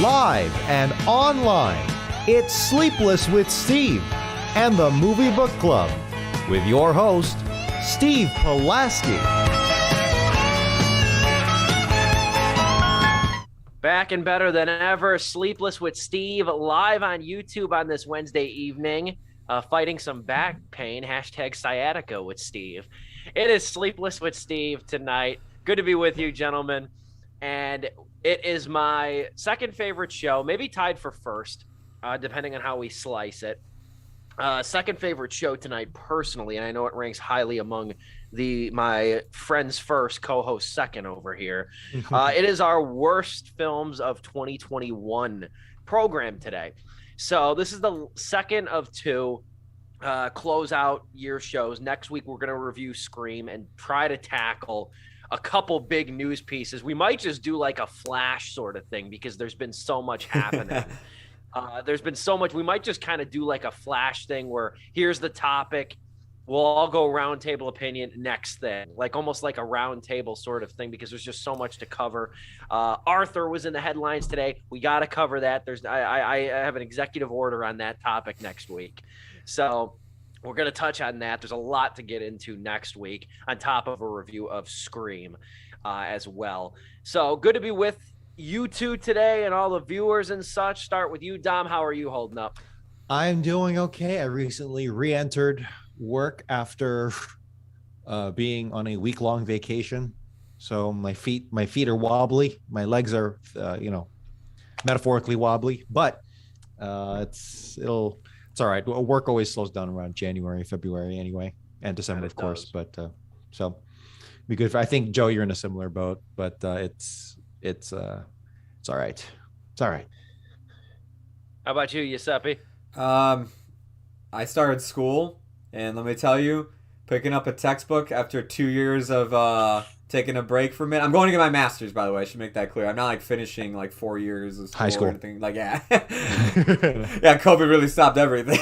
Live and online, it's Sleepless with Steve and the Movie Book Club with your host, Steve Pulaski. Back and better than ever, Sleepless with Steve, live on YouTube on this Wednesday evening, fighting some back pain, hashtag sciatica with Steve. It is Sleepless with Steve tonight. Good to be with you, gentlemen. And it is my second favorite show, maybe tied for first, depending on how we slice it. Second favorite show tonight, personally, and I know it ranks highly among my friends first, co-host second over here. It is our worst films of 2021 program today. So this is the second of two closeout year shows. Next week, we're going to review Scream and try to tackle a couple big news pieces. We might just do like a flash sort of thing because there's been so much happening. There's been so much. We might just kind of do like a flash thing where here's the topic. We'll all go round table opinion next thing, like almost like a round table sort of thing, because there's just so much to cover. Arthur was in the headlines today. We got to cover that. I have an executive order on that topic next week. So we're going to touch on that. There's a lot to get into next week on top of a review of Scream as well. So good to be with you two today and all the viewers and such. Start with you, Dom. How are you holding up? I'm doing okay. I recently re-entered work after being on a week-long vacation. So my feet are wobbly. My legs are, metaphorically wobbly, but it's all right. Work always slows down around January, February anyway, and December, of course. But so be good. I think, Joe, you're in a similar boat, but it's all right. It's all right. How about you, Giuseppe? I started school, and let me tell you, picking up a textbook after 2 years of taking a break from it. I'm going to get my master's, by the way. I should make that clear. I'm not like finishing like 4 years of school, high school or anything. Like, yeah. Yeah, COVID really stopped everything.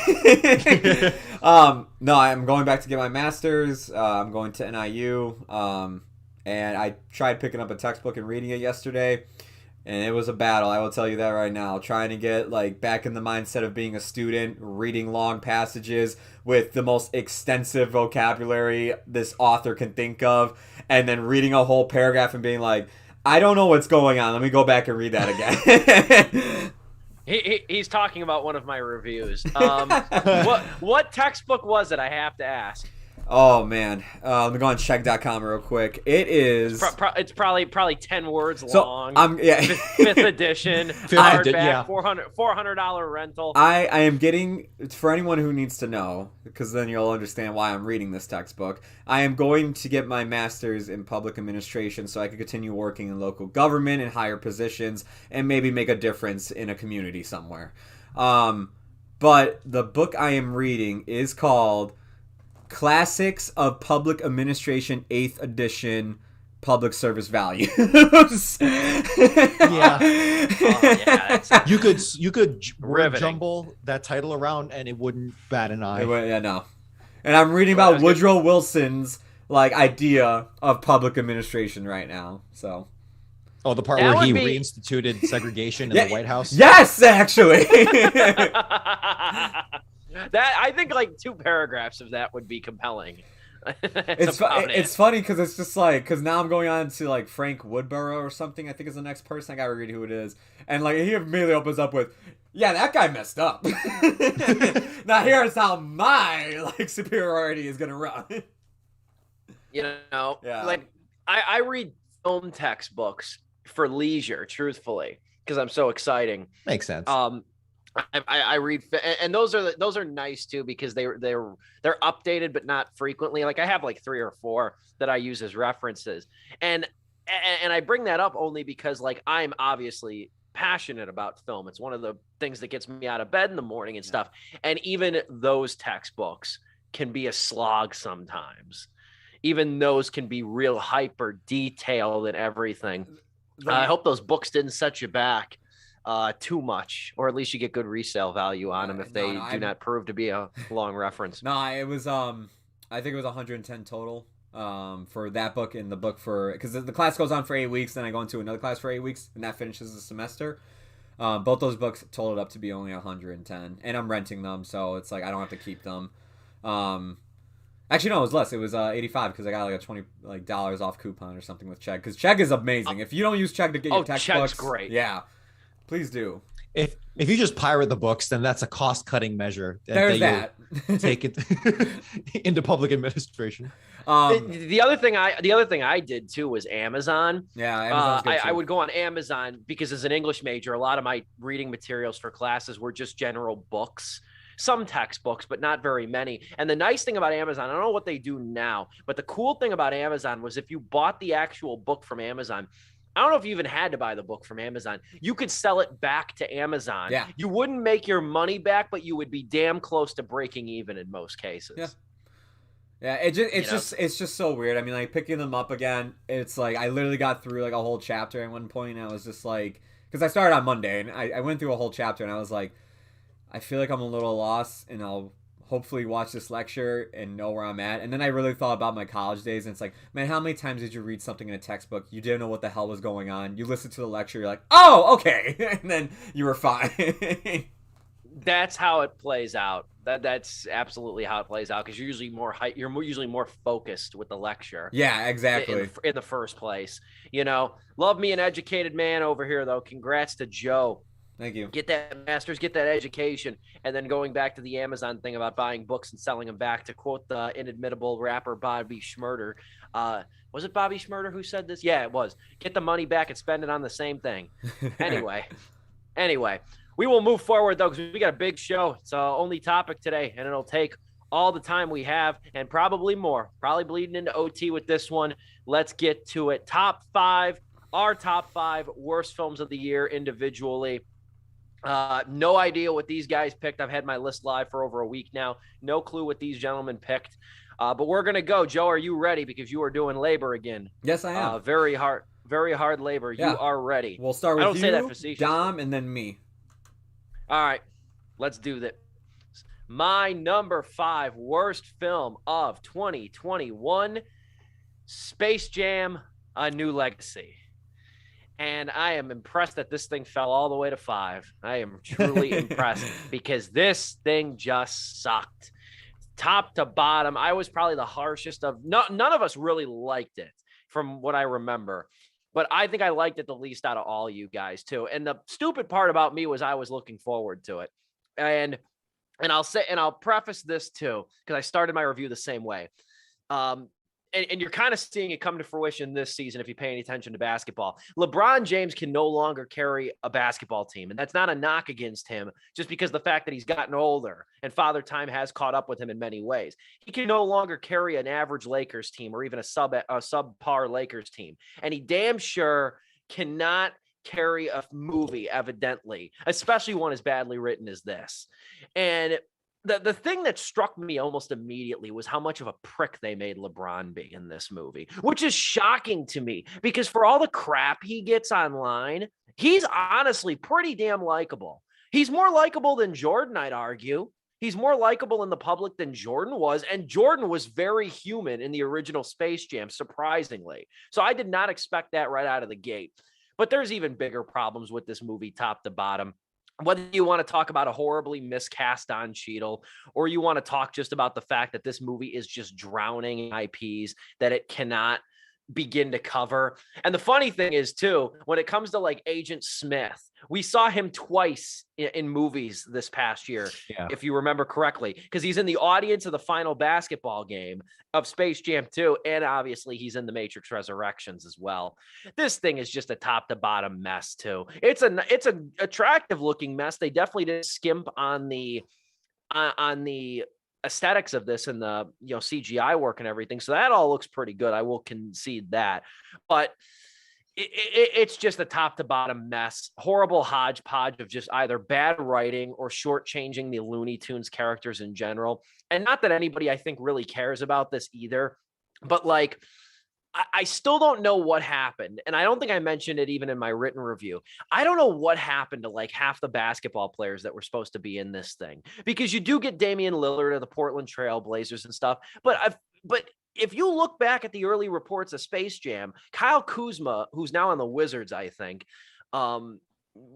No, I'm going back to get my master's. I'm going to NIU. And I tried picking up a textbook and reading it yesterday, and it was a battle. I will tell you that right now. Trying to get like back in the mindset of being a student, reading long passages with the most extensive vocabulary this author can think of, and then reading a whole paragraph and being like, I don't know what's going on. Let me go back and read that again. He's talking about one of my reviews. What textbook was it? I have to ask. Oh man, let me go on check.com real quick. It is. It's probably 10 words long. Fifth edition, hardback, $400 rental. I am getting, for anyone who needs to know, because then you'll understand why I'm reading this textbook. I am going to get my master's in public administration so I can continue working in local government in higher positions and maybe make a difference in a community somewhere. But the book I am reading is called Classics of Public Administration 8th Edition Public Service Values. Yeah. You could riveting. that title around and it wouldn't bat an eye. Yeah, no. And I'm reading about Woodrow Wilson's like idea of public administration right now. So the part where he reinstituted segregation in the White House? Yes, actually. That I think like 2 paragraphs of that would be compelling. It's funny because it's just like, because now I'm going on to like Frank Woodborough or something, I think is the next person. I gotta read who it is, and like he immediately opens up with, yeah, that guy messed up. Now here's how my like superiority is gonna run. Like I read film textbooks for leisure, truthfully, because I'm so exciting. Makes sense. I read, and those are nice too, because they're updated but not frequently. Like I have like 3 or 4 that I use as references, and I bring that up only because like I'm obviously passionate about film. It's one of the things that gets me out of bed in the morning and stuff. And even those textbooks can be a slog sometimes. Even those can be real hyper detailed and everything. I hope those books didn't set you back too much, or at least you get good resale value on them if they do not prove to be a long reference. No, it was I think it was 110 total for that book and the book for, because the class goes on for 8 weeks, then I go into another class for 8 weeks, and that finishes the semester. Both those books totaled up to be only 110, and I'm renting them, so it's like I don't have to keep them. Actually, no, it was less. It was 85 because I got like a $20 off coupon or something with Chegg. Because Chegg is amazing. If you don't use Chegg to get your textbooks, Chegg's great. Yeah, please do. If you just pirate the books, then that's a cost cutting measure. There's that. Take it into public administration. The other thing I did too was Amazon. Yeah, Amazon's good too. I would go on Amazon because as an English major, a lot of my reading materials for classes were just general books. Some textbooks, but not very many. And the nice thing about Amazon, I don't know what they do now, but the cool thing about Amazon was if you bought the actual book from Amazon, I don't know if you even had to buy the book from Amazon. You could sell it back to Amazon. Yeah. You wouldn't make your money back, but you would be damn close to breaking even in most cases. Yeah. Yeah, it's just so weird. I mean, like picking them up again, it's like I literally got through like a whole chapter at one point, and I was just like, because I started on Monday, and I went through a whole chapter, and I was like, I feel like I'm a little lost, and I'll hopefully watch this lecture and know where I'm at. And then I really thought about my college days, and it's like, man, how many times did you read something in a textbook? You didn't know what the hell was going on. You listened to the lecture, you're like, oh, okay, and then you were fine. That's how it plays out. That's absolutely how it plays out because you're usually more focused with the lecture. Yeah, exactly. In the first place, love me an educated man over here though. Congrats to Joe. Thank you. Get that master's, get that education. And then going back to the Amazon thing about buying books and selling them back, to quote the inadmittable rapper Bobby Shmurda. Was it Bobby Shmurda who said this? Yeah, it was. Get the money back and spend it on the same thing. Anyway, we will move forward, though, because we got a big show. It's our only topic today, and it'll take all the time we have and probably more. Probably bleeding into OT with this one. Let's get to it. Our top five worst films of the year individually. No idea what these guys picked. I've had my list live for over a week now. No clue what these gentlemen picked. But we're going to go. Joe, are you ready? Because you are doing labor again. Yes, I am. Very hard labor. Yeah. You are ready. We'll start with I don't say that facetiously. Dom, and then me. All right. Let's do that. My number 5 worst film of 2021, Space Jam: A New Legacy. And I am impressed that this thing fell all the way to 5. I am truly impressed because this thing just sucked. Top to bottom, I was probably the harshest of none of us really liked it from what I remember. But I think I liked it the least out of all you guys too. And the stupid part about me was I was looking forward to it. And I'll preface this too, because I started my review the same way. And you're kind of seeing it come to fruition this season if you pay any attention to basketball. LeBron James can no longer carry a basketball team, and that's not a knock against him, just because the fact that he's gotten older and Father Time has caught up with him in many ways. He can no longer carry an average Lakers team or even a subpar Lakers team, and he damn sure cannot carry a movie, evidently, especially one as badly written as this. And the thing that struck me almost immediately was how much of a prick they made LeBron be in this movie, which is shocking to me because for all the crap he gets online, he's honestly pretty damn likable. He's more likable than Jordan, I'd argue. He's more likable in the public than Jordan was, and Jordan was very human in the original Space Jam, surprisingly. So I did not expect that right out of the gate. But there's even bigger problems with this movie, top to bottom. Whether you want to talk about a horribly miscast Don Cheadle, or you want to talk just about the fact that this movie is just drowning in IPs that it cannot begin to cover. And the funny thing is too, when it comes to like Agent Smith, we saw him twice in movies this past year, if you remember correctly, because he's in the audience of the final basketball game of Space Jam 2, and obviously he's in the Matrix Resurrections as well. This thing is just a top to bottom mess too. It's a attractive looking mess. They definitely didn't skimp on the aesthetics of this and the CGI work and everything, so that all looks pretty good. I will concede that, but it's just a top to bottom mess, horrible hodgepodge of just either bad writing or shortchanging the Looney Tunes characters in general. And not that anybody I think really cares about this either, but like I still don't know what happened. And I don't think I mentioned it even in my written review. I don't know what happened to like half the basketball players that were supposed to be in this thing, because you do get Damian Lillard of the Portland Trail Blazers and stuff. But if you look back at the early reports of Space Jam, Kyle Kuzma, who's now on the Wizards, I think,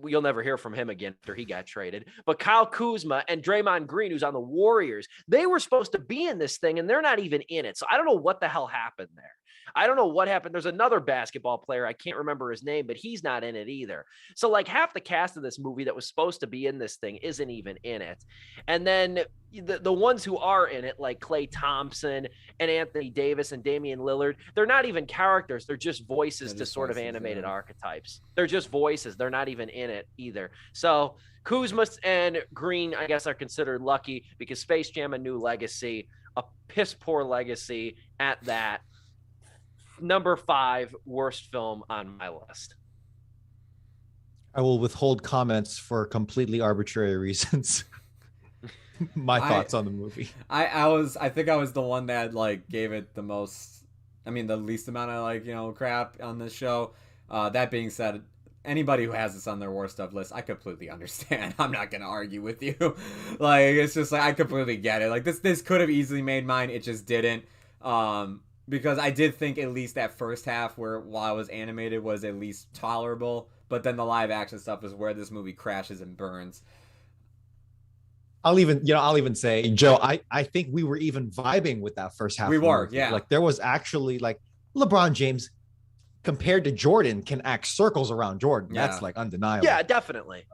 you'll never hear from him again after he got traded. But Kyle Kuzma and Draymond Green, who's on the Warriors, they were supposed to be in this thing, and they're not even in it. So I don't know what the hell happened there. I don't know what happened. There's another basketball player. I can't remember his name, but he's not in it either. So like half the cast of this movie that was supposed to be in this thing isn't even in it. And then the ones who are in it, like Klay Thompson and Anthony Davis and Damian Lillard, they're not even characters. They're just voices to sort of animated archetypes. They're just voices. They're not even in it either. So Kuzma and Green, I guess, are considered lucky because Space Jam: A New Legacy, a piss poor legacy at that. Number 5 worst film on my list. I will withhold comments for completely arbitrary reasons. My thoughts on the movie. I think I was the one that like gave it the least amount of crap on this show. That being said, anybody who has this on their worst stuff list, I completely understand. I'm not gonna argue with you. Like, it's just like I completely get it. Like this could have easily made mine. It just didn't. Because I did think at least that first half while I was animated was at least tolerable, but then the live action stuff is where this movie crashes and burns. I'll even say, Joe, I think we were even vibing with that first half. We were, yeah. Like there was actually like LeBron James compared to Jordan can act circles around Jordan. Yeah. That's like undeniable. Yeah, definitely.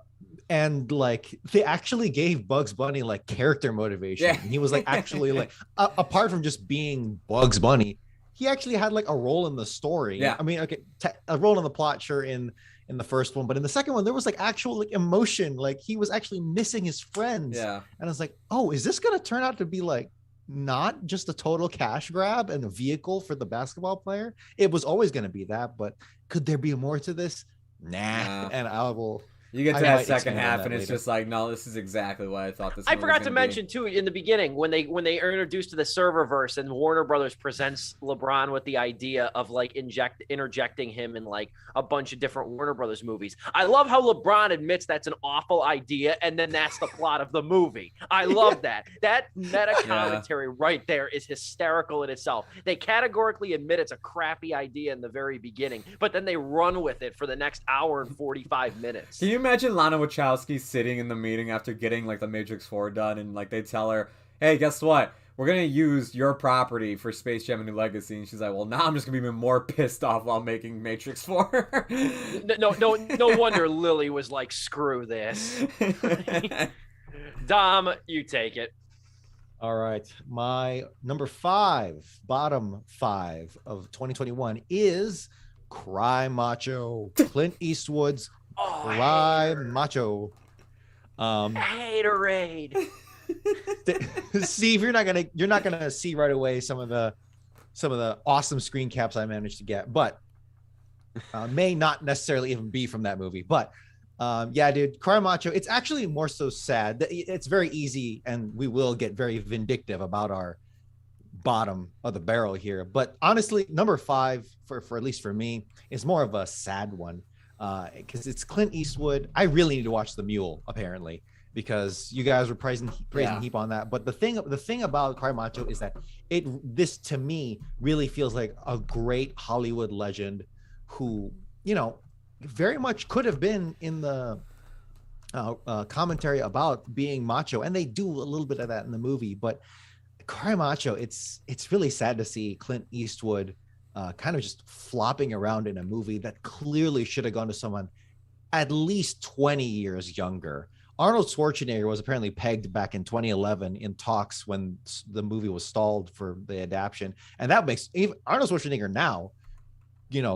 And like they actually gave Bugs Bunny like character motivation. Yeah. And he was like actually like apart from just being Bugs Bunny, he actually had like a role in the story. Yeah. I mean, okay, a role in the plot, sure, in the first one, but in the second one, there was like actual like emotion. Like he was actually missing his friends. Yeah. And I was like, oh, is this gonna turn out to be like not just a total cash grab and a vehicle for the basketball player? It was always gonna be that, but could there be more to this? Nah. And I will. You get to that second half, and it's later. Just like, no, this is exactly what I thought this. I forgot to mention too in the beginning when they are introduced to the serververse, and Warner Brothers presents LeBron with the idea of like interjecting him in like a bunch of different Warner Brothers movies. I love how LeBron admits that's an awful idea, and then that's the plot of the movie. I love that. That meta commentary right there is hysterical in itself. They categorically admit it's a crappy idea in the very beginning, but then they run with it for the next hour and 45 minutes. Can you imagine Lana Wachowski sitting in the meeting after getting like the Matrix 4 done, and like they tell her, hey, guess what? We're going to use your property for Space Jam: A New Legacy. And she's like, well, now I'm just going to be even more pissed off while making Matrix 4. No wonder Lily was like, screw this. Dom, you take it. All right. My number 5, bottom 5 of 2021 is Cry Macho. Clint Eastwood's Cry Macho. Haterade. Steve, you're not gonna see right away some of the awesome screen caps I managed to get, but may not necessarily even be from that movie. But yeah, dude, Cry Macho. It's actually more so sad. It's very easy, and we will get very vindictive about our bottom of the barrel here. But honestly, number 5 for at least for me is more of a sad one. Because it's Clint Eastwood. I really need to watch The Mule, apparently, because you guys were praising Heap on that. But the thing about Cry Macho is that this to me really feels like a great Hollywood legend who, very much could have been in the commentary about being macho, and they do a little bit of that in the movie. But Cry Macho, it's really sad to see Clint Eastwood kind of just flopping around in a movie that clearly should have gone to someone at least 20 years younger. Arnold Schwarzenegger was apparently pegged back in 2011 in talks when the movie was stalled for the adaptation. And that makes even Arnold Schwarzenegger now,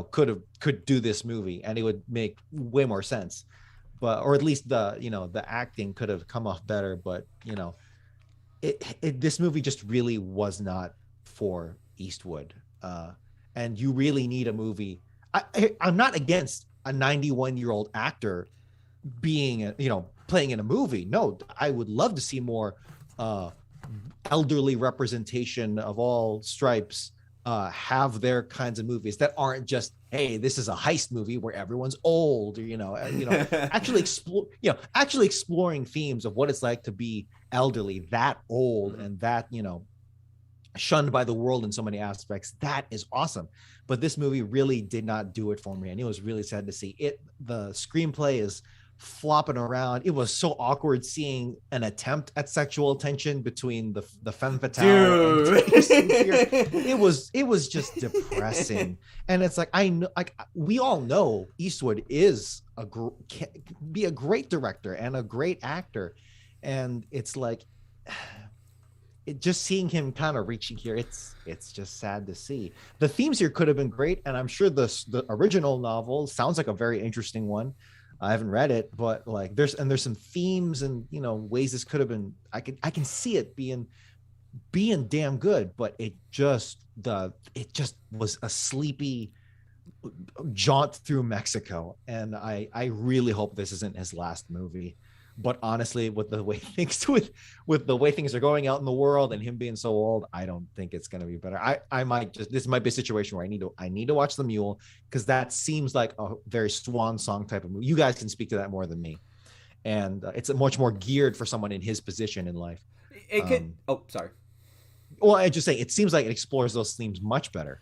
could do this movie and it would make way more sense. But, or at least the acting could have come off better. But, this movie just really was not for Eastwood. And you really need a movie. I'm not against a 91-year-old actor being, playing in a movie. No, I would love to see more elderly representation of all stripes have their kinds of movies that aren't just, hey, this is a heist movie where everyone's old, actually exploring themes of what it's like to be elderly, that old, and that, shunned by the world in so many aspects. That is awesome. But this movie really did not do it for me, and it was really sad to see it. The screenplay is flopping around. It was so awkward seeing an attempt at sexual tension between the femme fatale and it was just depressing. And it's like, I know, like, we all know Eastwood is can be a great director and a great actor, and it's like, just seeing him kind of reaching here, it's just sad to see. The themes here could have been great, and I'm sure the original novel sounds like a very interesting one. I haven't read it, but like there's some themes and ways this could have been. I can see it being damn good, but it just was a sleepy jaunt through Mexico, and I really hope this isn't his last movie. But honestly, with the way things are going out in the world and him being so old, I don't think it's going to be better. This might be a situation where I need to watch The Mule, because that seems like a very swan song type of movie. You guys can speak to that more than me, and it's much more geared for someone in his position in life. It could. Sorry. Well, I just say it seems like it explores those themes much better.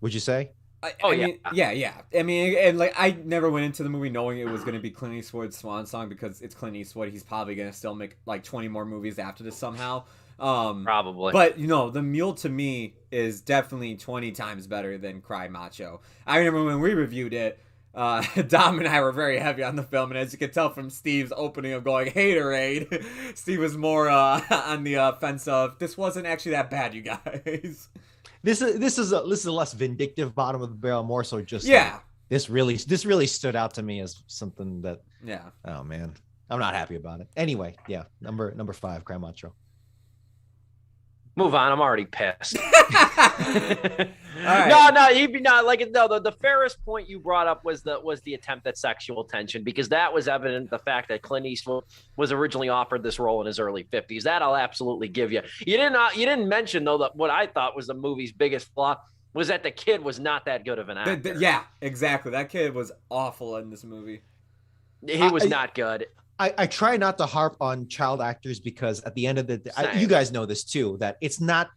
Would you say? I mean, yeah. I mean, and like, I never went into the movie knowing it was going to be Clint Eastwood's swan song, because it's Clint Eastwood. He's probably going to still make like 20 more movies after this somehow. Probably. But The Mule to me is definitely 20 times better than Cry Macho. I remember when we reviewed it, Dom and I were very heavy on the film, and as you can tell from Steve's opening of going haterade, Steve was more on the fence of, this wasn't actually that bad, you guys. This is a less vindictive bottom of the barrel, more so just this really stood out to me as something that, oh man, I'm not happy about it. Anyway, number 5, Cry Macho. Move on. I'm already pissed. Right. The fairest point you brought up was the attempt at sexual tension, because that was evident. The fact that Clint Eastwood was originally offered this role in his early 50s, that I'll absolutely give you. You didn't mention though that what I thought was the movie's biggest flaw was that the kid was not that good of an actor. Yeah, exactly. That kid was awful in this movie. He was not good. I try not to harp on child actors, because at the end of the day, you guys know this too, that it's not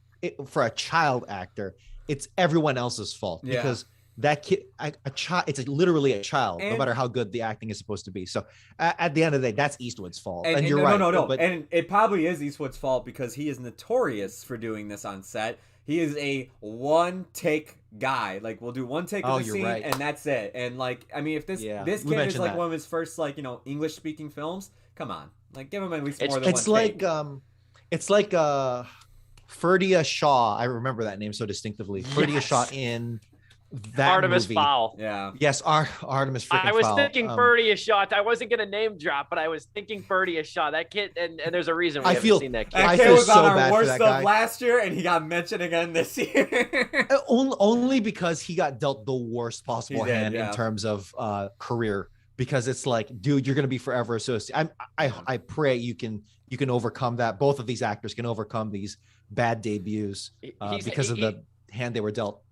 for a child actor, it's everyone else's fault, because that kid, a child, it's literally a child, no matter how good the acting is supposed to be. So at the end of the day, that's Eastwood's fault. And you're right. No. But, and it probably is Eastwood's fault, because he is notorious for doing this on set. He is a one-take guy. Like, we'll do one take of the scene, and that's it. And like, I mean, if this kid is like one of his first English-speaking films, come on, like, give him at least more than one take. It's like Ferdia Shaw. I remember that name so distinctively. Ferdia Shaw in that Artemis movie. Fowl. Yeah. Yes, Artemis freaking Fowl. I was thinking Ferdia Shaw. I wasn't gonna name drop, but I was thinking Ferdia Shaw. That kid, and there's a reason we haven't seen that kid. That kid was on our worst stuff last year, and he got mentioned again this year. Only because he got dealt the worst possible hand in terms of career. Because it's like, dude, you're gonna be forever associated. I pray you can overcome that. Both of these actors can overcome these bad debuts because of the hand they were dealt.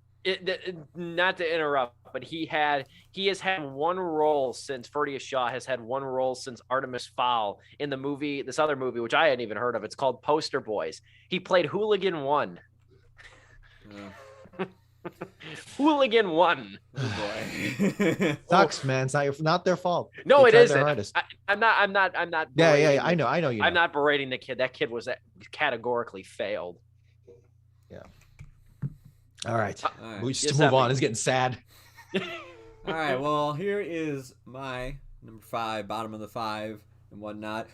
Not to interrupt, but he has had one role since Ferdia Shaw has had one role since Artemis Fowl in the movie, this other movie, which I hadn't even heard of. It's called Poster Boys. He played Hooligan 1. Hooligan 1. Oh boy. Sucks, man. It's not their fault. No, it isn't. I'm not. Yeah. I know. I'm not berating the kid. That kid was categorically failed. Yeah. All right. We just move on. It's getting sad. All right. Well, here is my number 5, bottom of the 5 and whatnot.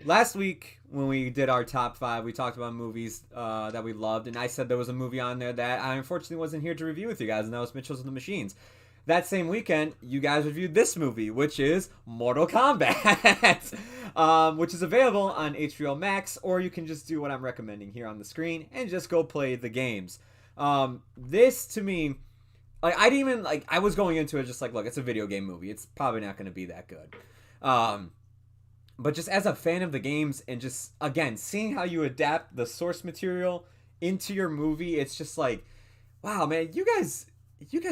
Last week when we did our top 5, we talked about movies that we loved, and I said there was a movie on there that I unfortunately wasn't here to review with you guys, and that was Mitchells and the Machines. That same weekend, you guys reviewed this movie, which is Mortal Kombat, which is available on HBO Max, or you can just do what I'm recommending here on the screen and just go play the games. This to me, like, I didn't even I was going into it just like, look, it's a video game movie. It's probably not going to be that good. But just as a fan of the games and just, again, seeing how you adapt the source material into your movie, it's just like, wow, man, you guys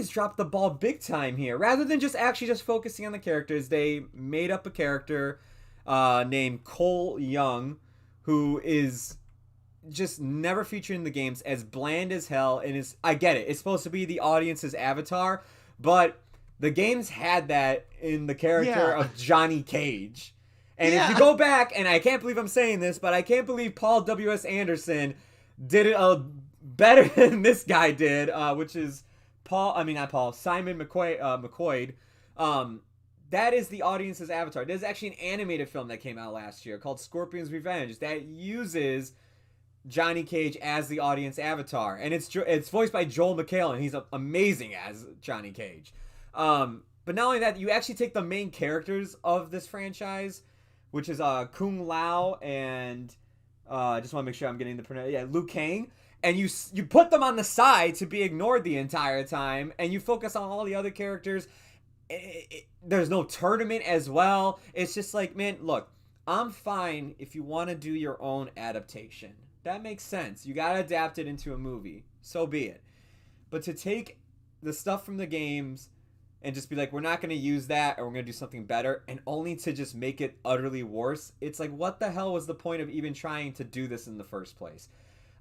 dropped the ball big time here. Rather than just focusing on the characters, they made up a character named Cole Young, who is just never featured in the games, as bland as hell, and I get it. It's supposed to be the audience's avatar, but The games had that in the character Yeah. of Johnny Cage. And Yeah. if you go back, and I can't believe I'm saying this, but I can't believe Paul W.S. Anderson did it better than this guy did, which is Simon McQuaid. That is the audience's avatar. There's actually an animated film that came out last year called Scorpion's Revenge that uses Johnny Cage as the audience avatar, and it's voiced by Joel McHale, and he's amazing as Johnny Cage. But not only that, you actually take the main characters of this franchise, which is Kung Lao and I just want to make sure I'm getting the pronunciation. Yeah, Liu Kang, and you put them on the side to be ignored the entire time, and you focus on all the other characters. There's no tournament as well. It's just like, man, look, I'm fine if you want to do your own adaptation. That makes sense. You got to adapt it into a movie. So be it. But to take the stuff from the games and just be like, we're not going to use that, or we're going to do something better, and only to just make it utterly worse, it's like, what the hell was the point of even trying to do this in the first place?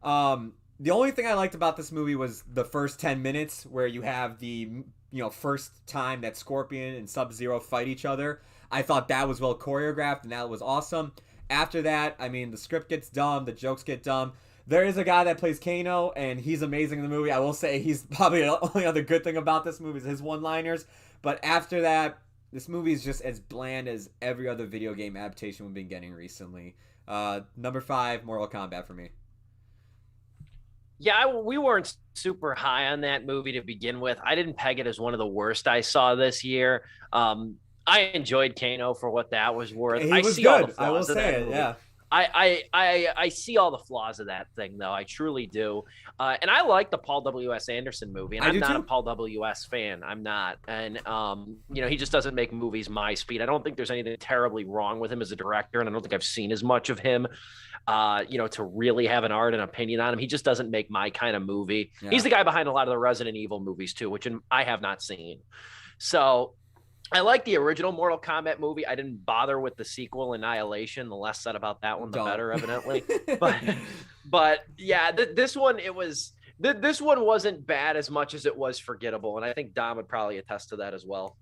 The only thing I liked about this movie was the first 10 minutes where you have the first time that Scorpion and Sub-Zero fight each other. I thought that was well choreographed, and that was awesome. After that, I mean, the script gets dumb, the jokes get dumb. There is a guy that plays Kano, and he's amazing in the movie. I will say he's probably the only other good thing about this movie is his one-liners. But after that, this movie is just as bland as every other video game adaptation we've been getting recently. Number 5, Mortal Kombat for me. Yeah, we weren't super high on that movie to begin with. I didn't peg it as one of the worst I saw this year. I enjoyed Kano for what that was worth. He I was see all good. the flaws I will of say that it. movie. Yeah. I see all the flaws of that thing, though. I truly do. And I like the Paul W.S. Anderson movie, and I'm not a Paul W.S. fan. I'm not. And, he just doesn't make movies my speed. I don't think there's anything terribly wrong with him as a director, and I don't think I've seen as much of him, to really have an art and opinion on him. He just doesn't make my kind of movie. Yeah. He's the guy behind a lot of the Resident Evil movies, too, which I have not seen. So I like the original Mortal Kombat movie. I didn't bother with the sequel, Annihilation. The less said about that one, the better, evidently. but yeah, this one, this one wasn't bad as much as it was forgettable, and I think Dom would probably attest to that as well.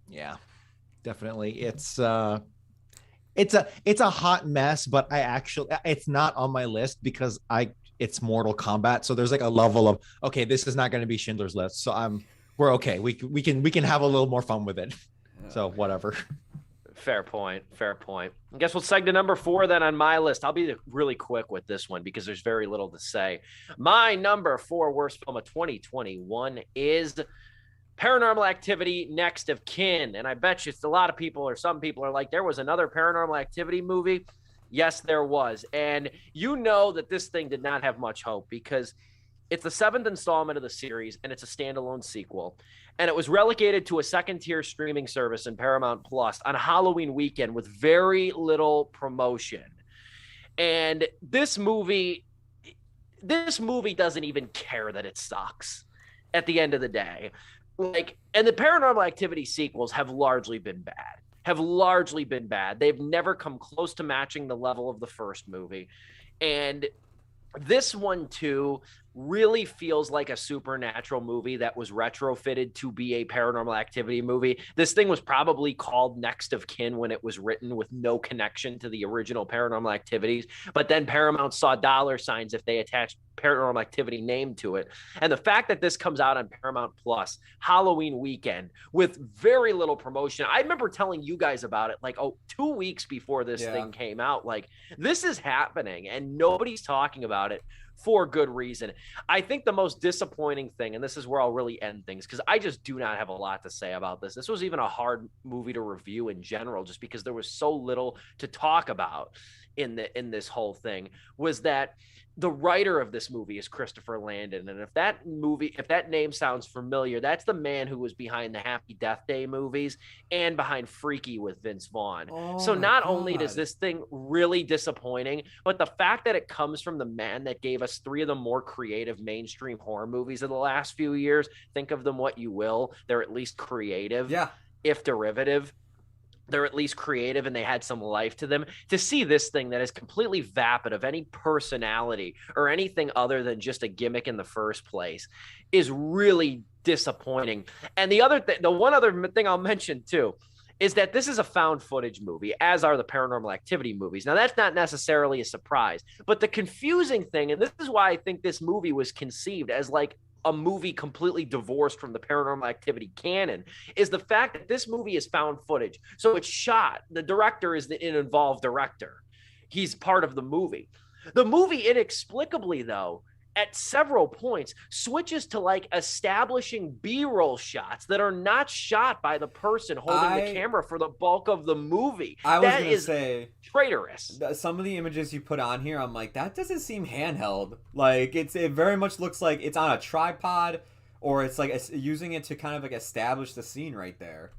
Yeah, definitely. It's a hot mess, but it's not on my list because it's Mortal Kombat, so there's like a level of, okay, this is not going to be Schindler's List, so we're okay. We can have a little more fun with it. So whatever. Fair point. I guess we'll seg to number 4 then on my list. I'll be really quick with this one because there's very little to say. My number 4 worst film of 2021 is Paranormal Activity: Next of Kin. And I bet you a lot of people, or some people, are like, there was another Paranormal Activity movie. Yes, there was. And you know that this thing did not have much hope because it's the 7th installment of the series, and it's a standalone sequel. And it was relegated to a second-tier streaming service in Paramount Plus on Halloween weekend with very little promotion. And this movie doesn't even care that it sucks at the end of the day. And the Paranormal Activity sequels have largely been bad. They've never come close to matching the level of the first movie. And this one, too, really feels like a supernatural movie that was retrofitted to be a Paranormal Activity movie. This thing was probably called Next of Kin when it was written, with no connection to the original Paranormal Activities. But then Paramount saw dollar signs if they attached Paranormal Activity name to it. And the fact that this comes out on Paramount Plus Halloween weekend with very little promotion. I remember telling you guys about it 2 weeks before this thing came out. This is happening and nobody's talking about it for good reason. I think the most disappointing thing, and this is where I'll really end things, because I just do not have a lot to say about this. This was even a hard movie to review in general, just because there was so little to talk about in this whole thing, was that the writer of this movie is Christopher Landon. And if that name sounds familiar, that's the man who was behind the Happy Death Day movies and behind Freaky with Vince Vaughn. So not only does this thing really disappointing, but the fact that it comes from the man that gave us 3 of the more creative mainstream horror movies of the last few years, think of them what you will, they're at least creative, if derivative. They're at least creative and they had some life to them. To see this thing that is completely vapid of any personality or anything other than just a gimmick in the first place is really disappointing. And the one other thing I'll mention too is that this is a found footage movie, as are the Paranormal Activity movies. Now, that's not necessarily a surprise, but the confusing thing, and this is why I think this movie was conceived as like a movie completely divorced from the Paranormal Activity canon, is the fact that this movie is found footage. So it's shot. The director is an involved director. He's part of the movie. The movie inexplicably, though, at several points switches to like establishing B-roll shots that are not shot by the person holding the camera for the bulk of the movie. I was going to say traitorous. Some of the images you put on here, I'm like, that doesn't seem handheld. Like it very much looks like it's on a tripod, or it's like using it to kind of like establish the scene right there.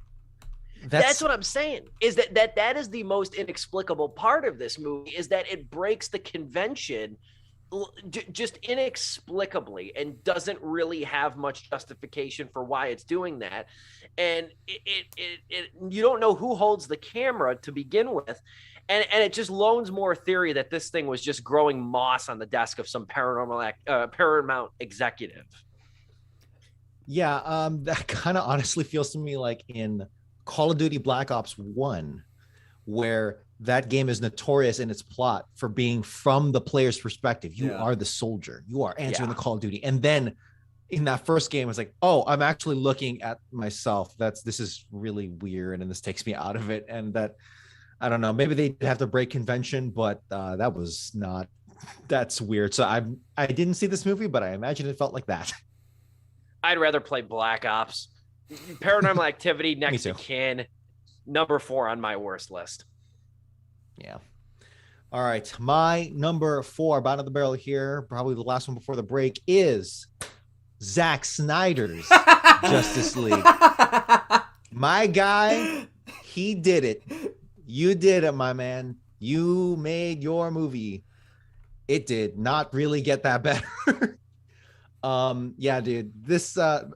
That's what I'm saying, is that is the most inexplicable part of this movie, is that it breaks the convention just inexplicably and doesn't really have much justification for why it's doing that. And it you don't know who holds the camera to begin with. And it just loans more theory that this thing was just growing moss on the desk of some Paramount executive. Yeah, that kind of honestly feels to me like in Call of Duty Black Ops 1, where that game is notorious in its plot for being from the player's perspective. You are the soldier. You are answering the Call of Duty. And then in that first game, it's like, oh, I'm actually looking at myself. This is really weird, and this takes me out of it. And that, I don't know, maybe they have to break convention, but that's weird. So I didn't see this movie, but I imagine it felt like that. I'd rather play Black Ops. Paranormal Activity next to Kin, number 4 on my worst list. Yeah. All right. My number 4, bottom of the barrel here, probably the last one before the break, is Zack Snyder's Justice League. My guy, he did it. You did it, my man. You made your movie. It did not really get that better. Yeah, dude. This the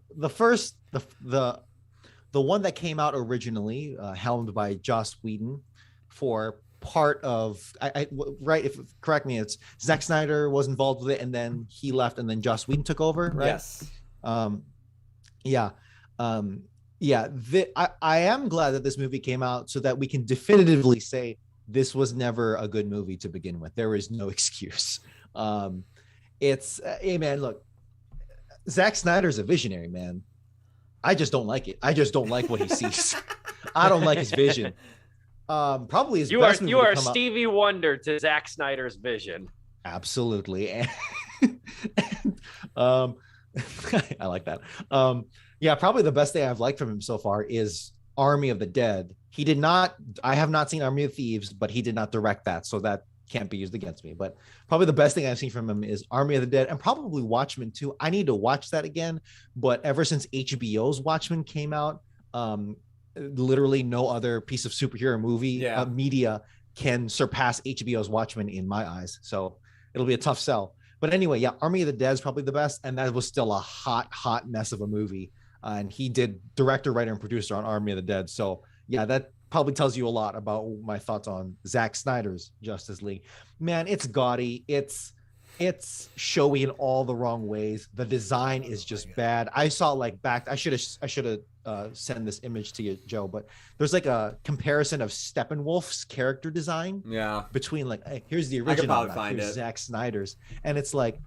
one that came out originally, helmed by Joss Whedon, for part of right, if correct me, it's Zack Snyder was involved with it, and then he left, and then Joss Whedon took over, right? Yes. I am glad that this movie came out so that we can definitively say this was never a good movie to begin with. There is no excuse. Hey man, look, Zack Snyder's a visionary, man. I just don't like it. I just don't like what he sees. I don't like his vision. Probably his best movie. You are Stevie Wonder to Zack Snyder's vision. Absolutely. And I like that. Yeah, probably the best thing I've liked from him so far is Army of the Dead. I have not seen Army of Thieves, but he did not direct that, so that can't be used against me. But probably the best thing I've seen from him is Army of the Dead, and probably Watchmen too. I need to watch that again, but ever since HBO's Watchmen came out, literally no other piece of superhero movie media can surpass HBO's Watchmen in my eyes. So it'll be a tough sell. But anyway, yeah, Army of the Dead is probably the best, and that was still a hot mess of a movie. And he did director, writer, and producer on Army of the Dead. So yeah, that probably tells you a lot about my thoughts on Zack Snyder's Justice League. Man, it's gaudy. It's showy in all the wrong ways. The design is just bad. I saw I should have sent this image to you, Joe, but there's like a comparison of Steppenwolf's character design between like, hey, here's the original, here's Zack Snyder's, and it's like,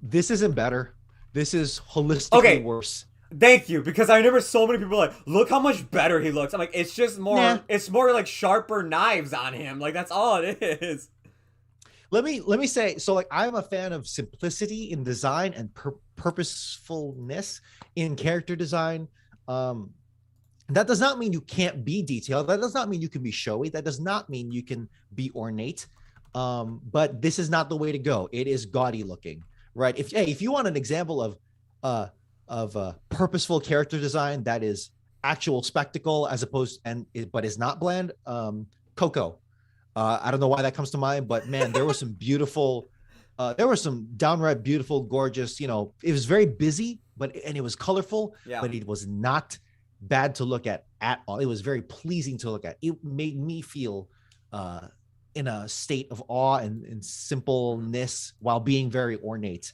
this isn't better. This is holistically worse. Thank you, because I remember so many people like, look how much better he looks. I'm like, it's just more, it's more like sharper knives on him. Like, that's all it is. Let me say, so like, I'm a fan of simplicity in design and purposefulness in character design. That does not mean you can't be detailed. That does not mean you can be showy. That does not mean you can be ornate. But this is not the way to go. It is gaudy looking, right? If you want an example of purposeful character design that is actual spectacle as opposed but is not bland, Coco. I don't know why that comes to mind, but man, there was some beautiful, there were some downright beautiful, gorgeous, it was very busy, and it was colorful, but it was not bad to look at all. It was very pleasing to look at. It made me feel in a state of awe and simpleness while being very ornate.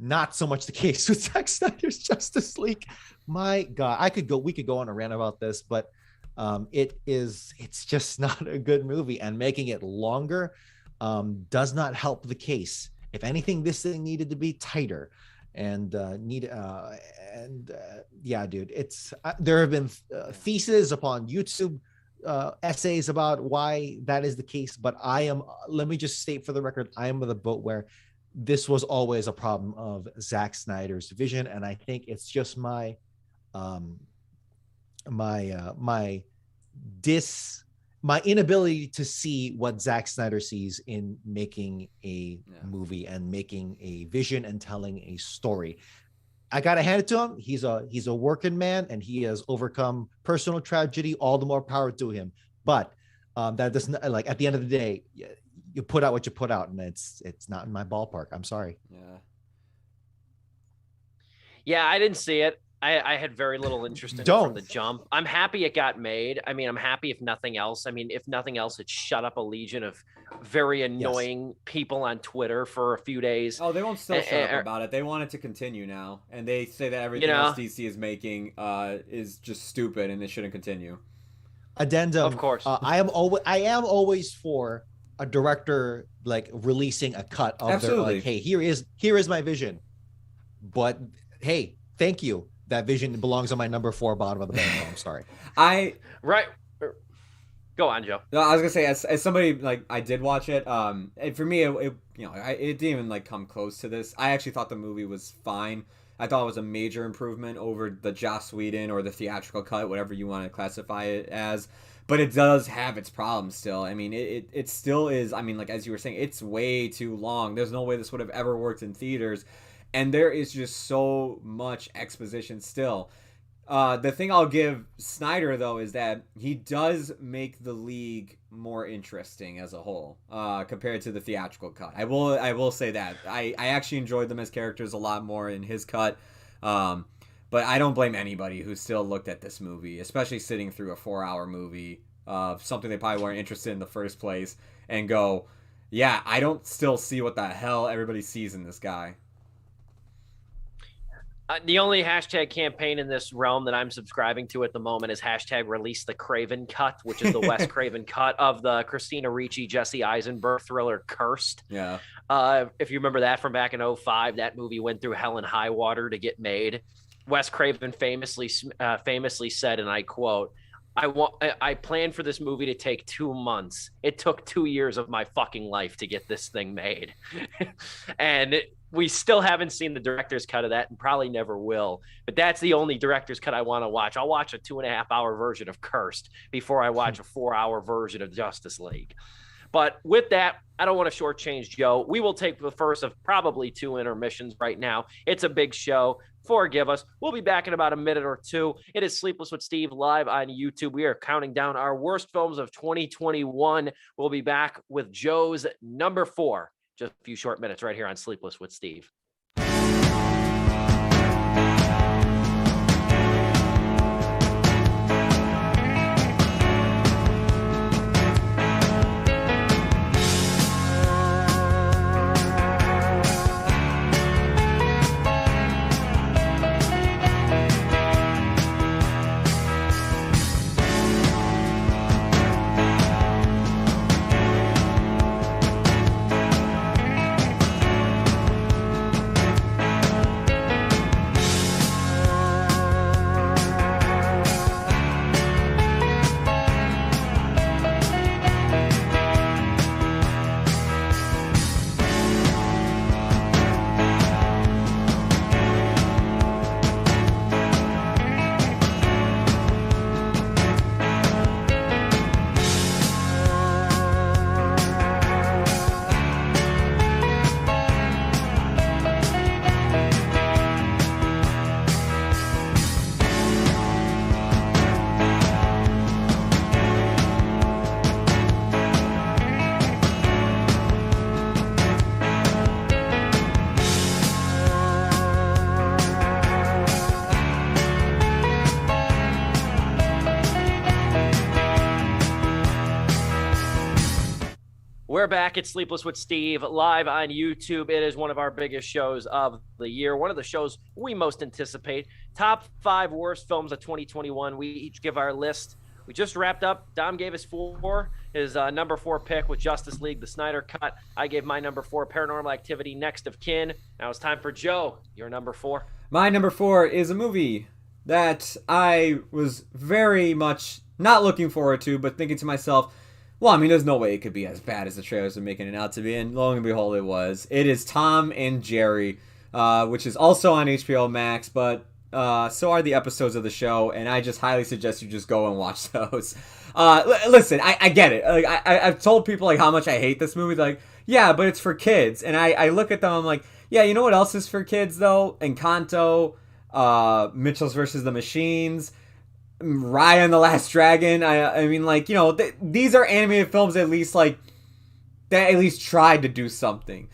not so much the case with Zack Snyder's Justice League. My God, we could go on a rant about this, but it's just not a good movie, and making it longer does not help the case. If anything, this thing needed to be tighter, and yeah, dude, it's there have been theses upon YouTube, essays about why that is the case, but let me just state for the record, I am of the boat where this was always a problem of Zack Snyder's vision, and I think it's just my inability to see what Zack Snyder sees in making a movie and making a vision and telling a story. I gotta hand it to him. He's a working man, and he has overcome personal tragedy. All the more power to him. But that doesn't, like, at the end of the day, you put out what you put out, and it's not in my ballpark. I'm sorry. Yeah, I didn't see it. I had very little interest in it from the jump. I'm happy it got made. I mean, I'm happy if nothing else. I mean, if nothing else, it shut up a legion of very annoying people on Twitter for a few days. Oh, they won't still shut up about it. They want it to continue now, and they say that everything else DC is making is just stupid and it shouldn't continue. Addendum. Of course, I am always for a director like releasing a cut of their, like, hey, here is my vision, but hey, thank you. That vision belongs on my number 4 bottom of the barrel. I'm sorry. Go on, Joe. No, I was gonna say, as somebody, like, I did watch it. For me, it didn't even like come close to this. I actually thought the movie was fine. I thought it was a major improvement over the Joss Whedon or the theatrical cut, whatever you want to classify it as. But it does have its problems still. I mean, it still is. I mean, like, as you were saying, it's way too long. There's no way this would have ever worked in theaters. And there is just so much exposition still. The thing I'll give Snyder, though, is that he does make the League more interesting as a whole compared to the theatrical cut. I will say that. I actually enjoyed them as characters a lot more in his cut. But I don't blame anybody who still looked at this movie, especially sitting through a 4-hour movie, something they probably weren't interested in the first place, and go, yeah, I don't still see what the hell everybody sees in this guy. The only hashtag campaign in this realm that I'm subscribing to at the moment is hashtag release the Craven cut, which is the Wes Craven cut of the Christina Ricci, Jesse Eisenberg thriller Cursed. Yeah. If you remember that from back in 2005, that movie went through hell and high water to get made. Wes Craven famously said, and I quote, I planned for this movie to take 2 months. It took 2 years of my fucking life to get this thing made. And we still haven't seen the director's cut of that, and probably never will. But that's the only director's cut I want to watch. I'll watch a 2.5-hour version of Cursed before I watch a 4-hour version of Justice League. But with that, I don't want to shortchange Joe. We will take the first of probably 2 intermissions right now. It's a big show. Forgive us. We'll be back in about a minute or 2. It is Sleepless with Steve live on YouTube. We are counting down our worst films of 2021. We'll be back with Joe's number 4. Just a few short minutes right here on Sleepless with Steve. We're back at Sleepless with Steve live on YouTube. It is one of our biggest shows of the year, one of the shows we most anticipate. Top 5 worst films of 2021. We each give our list. We just wrapped up. Dom gave us 4. His number 4 pick with Justice League, the Snyder Cut. I gave my number 4, Paranormal Activity, Next of Kin. Now it's time for Joe. Your number 4. My number 4 is a movie that I was very much not looking forward to, but thinking to myself, well, I mean, there's no way it could be as bad as the trailers are making it out to be, and lo and behold, it was. It is Tom and Jerry, which is also on HBO Max, but so are the episodes of the show, and I just highly suggest you just go and watch those. Listen, I get it. Like, I've told people like how much I hate this movie. They're like, yeah, but it's for kids, and I look at them, I'm like, yeah, you know what else is for kids though? Encanto, Mitchell's versus the Machines, Raya and the Last Dragon. I mean, like, you know, these are animated films at least, like, that at least tried to do something.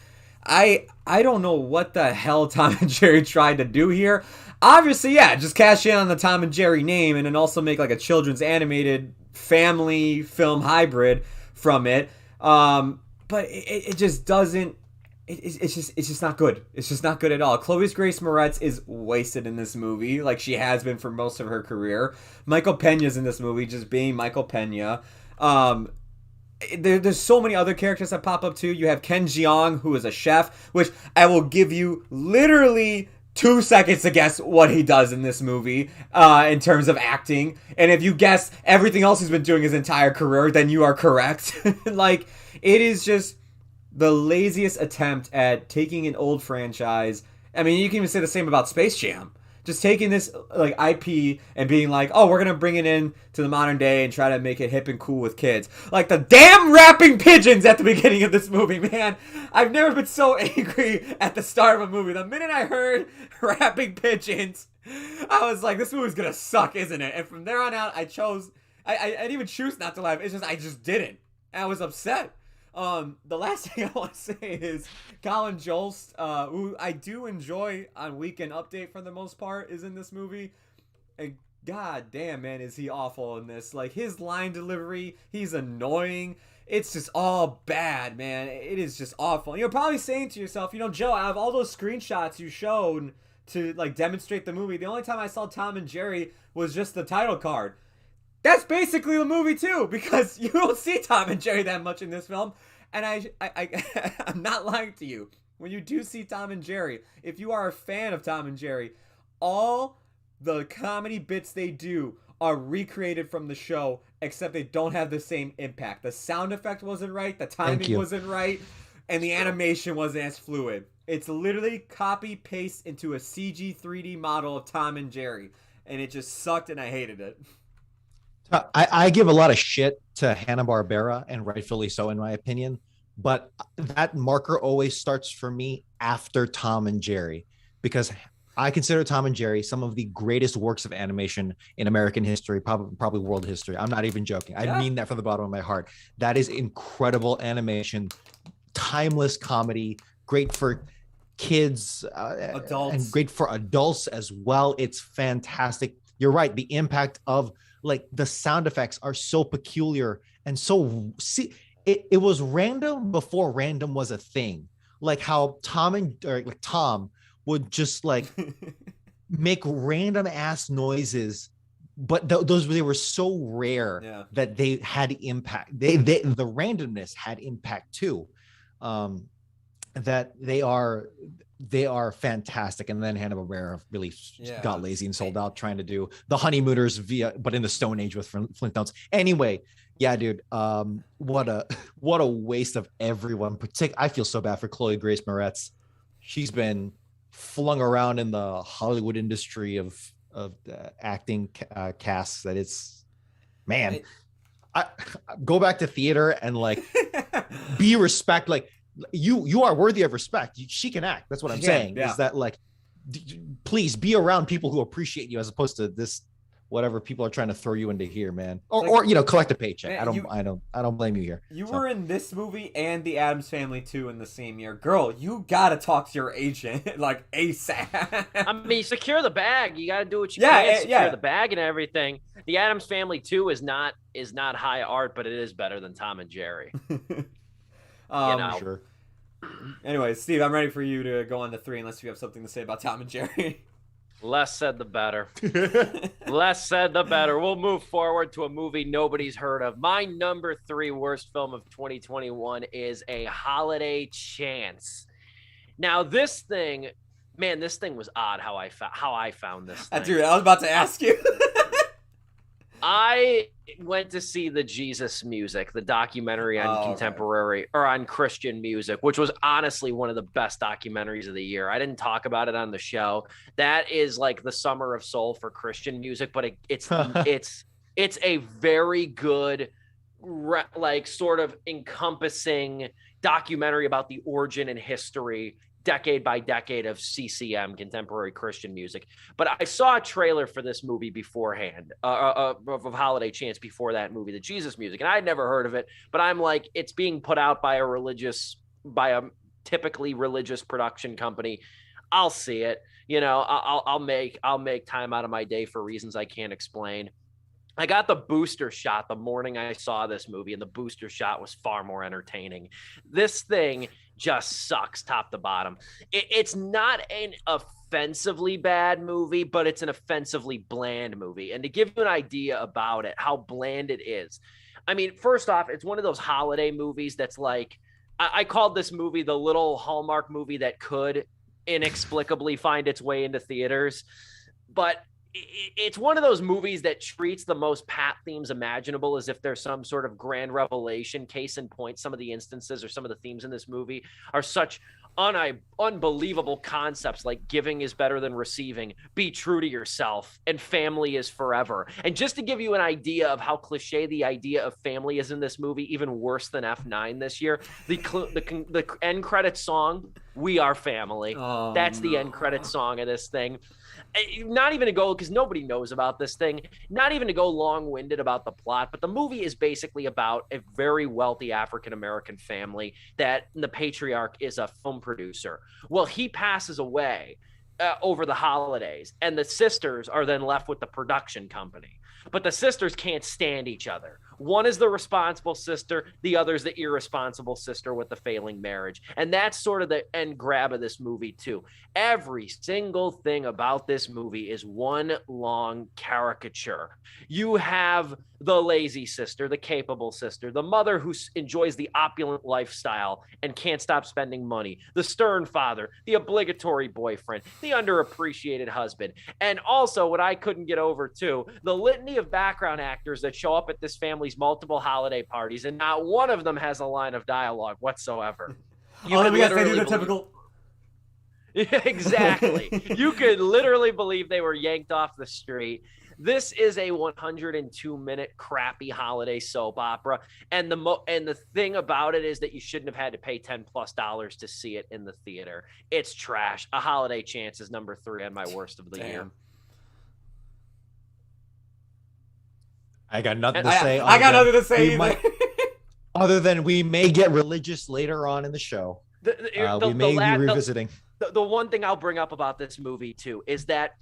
I don't know what the hell Tom and Jerry tried to do here. Obviously, yeah, just cash in on the Tom and Jerry name and then also make like a children's animated family film hybrid from it. But it just doesn't. It's just not good. It's just not good at all. Chloe Grace Moretz is wasted in this movie, like she has been for most of her career. Michael Pena's in this movie, just being Michael Pena. There's so many other characters that pop up too. You have Ken Jeong, who is a chef, which I will give you literally 2 seconds to guess what he does in this movie in terms of acting. And if you guess everything else he's been doing his entire career, then you are correct. Like, it is just the laziest attempt at taking an old franchise. I mean, you can even say the same about Space Jam. Just taking this like IP and being like, oh, we're going to bring it in to the modern day and try to make it hip and cool with kids. Like the damn rapping pigeons at the beginning of this movie, man. I've never been so angry at the start of a movie. The minute I heard rapping pigeons, I was like, this movie's going to suck, isn't it? And from there on out, I didn't even choose not to laugh. It's just, I just didn't. And I was upset. The last thing I want to say is Colin Jost, who I do enjoy on Weekend Update for the most part, is in this movie. And god damn, man, is he awful in this. Like, his line delivery, he's annoying. It's just all bad, man. It is just awful. You're probably saying to yourself, you know, Joe, out of all those screenshots you showed to, like, demonstrate the movie, the only time I saw Tom and Jerry was just the title card. That's basically the movie too, because you don't see Tom and Jerry that much in this film. And I'm not lying to you. When you do see Tom and Jerry, if you are a fan of Tom and Jerry, all the comedy bits they do are recreated from the show, except they don't have the same impact. The sound effect wasn't right, the timing wasn't right, and the animation wasn't as fluid. It's literally copy paste into a CG 3D model of Tom and Jerry, and it just sucked and I hated it. I give a lot of shit to Hanna-Barbera, and rightfully so, in my opinion. But that marker always starts for me after Tom and Jerry, because I consider Tom and Jerry some of the greatest works of animation in American history, probably world history. I'm not even joking. I mean that from the bottom of my heart. That is incredible animation, timeless comedy, great for kids, adults, and great for adults as well. It's fantastic. You're right. The impact of, like, the sound effects are so peculiar and so it was random before random was a thing. Like how Tom would just like make random ass noises, but they were so rare that they had impact. The randomness had impact too. That they are fantastic. And then Hanna-Barbera really got lazy and sold out trying to do the Honeymooners but in the Stone Age with Flintstones. Anyway, yeah, dude, what a waste of everyone. I feel so bad for Chloe Grace Moretz. She's been flung around in the Hollywood industry of acting casts that it's, man. I go back to theater and like be respect, like. You are worthy of respect. She can act. That's what I'm saying. Is that, like, please be around people who appreciate you as opposed to this whatever people are trying to throw you into here, man. Or you know, collect a paycheck. Man, I don't blame you here. You were in this movie and The Addams Family 2 in the same year. Girl, you gotta talk to your agent like ASAP. I mean, secure the bag. You gotta do what you can. Secure the bag and everything. The Addams Family 2 is not high art, but it is better than Tom and Jerry. Sure. Anyway, Steve, I'm ready for you to go on to 3 unless you have something to say about Tom and Jerry. Less said, the better. Less said, the better. We'll move forward to a movie nobody's heard of. My number 3 worst film of 2021 is A Holiday Chance. Now, this thing was odd how I found this thing. Dude, I was about to ask you. I went to see the Jesus Music, the documentary on contemporary or on Christian music, which was honestly one of the best documentaries of the year. I didn't talk about it on the show. That is like the summer of soul for Christian music, but it's a very good, like sort of encompassing documentary about the origin and history, decade by decade, of CCM, contemporary Christian music. But I saw a trailer for this movie beforehand, of Holiday Chance, before that movie, the Jesus Music, and I'd never heard of it. But I'm like, it's being put out by a typically religious production company. I'll see it. I'll make time out of my day for reasons I can't explain. I got the booster shot the morning I saw this movie, and the booster shot was far more entertaining. This thing just sucks top to bottom. It's not an offensively bad movie, but it's an offensively bland movie. And to give you an idea about it, how bland it is, I mean, first off, it's one of those holiday movies that's like, I called this movie the little Hallmark movie that could inexplicably find its way into theaters. But it's one of those movies that treats the most pat themes imaginable as if there's some sort of grand revelation. Case in point, some of the instances or some of the themes in this movie are such unbelievable concepts, like giving is better than receiving, be true to yourself, and family is forever. And just to give you an idea of how cliche the idea of family is in this movie, even worse than F9 this year, the end credits song, "We Are Family." That's the end credits song of this thing. Not even to go, because nobody knows about this thing, not even to go long-winded about the plot, but the movie is basically about a very wealthy African-American family that the patriarch is a film producer. Well, he passes away over the holidays, and the sisters are then left with the production company. But the sisters can't stand each other. One is the responsible sister, the other is the irresponsible sister with the failing marriage. And that's sort of the end grab of this movie too. Every single thing about this movie is one long caricature. You have the lazy sister, the capable sister, the mother who enjoys the opulent lifestyle and can't stop spending money, the stern father, the obligatory boyfriend, the underappreciated husband, and also what I couldn't get over too, the litany of background actors that show up at this family's multiple holiday parties, and not one of them has a line of dialogue whatsoever. Exactly. You could literally believe they were yanked off the street. This is a 102-minute crappy holiday soap opera, and the thing about it is that you shouldn't have had to pay $10+ to see it in the theater. It's trash. A Holiday Chance is number 3 on my worst of the year. I got nothing to say. I got nothing to say either. Other than we may get religious later on in the show. We may be revisiting. The one thing I'll bring up about this movie too is that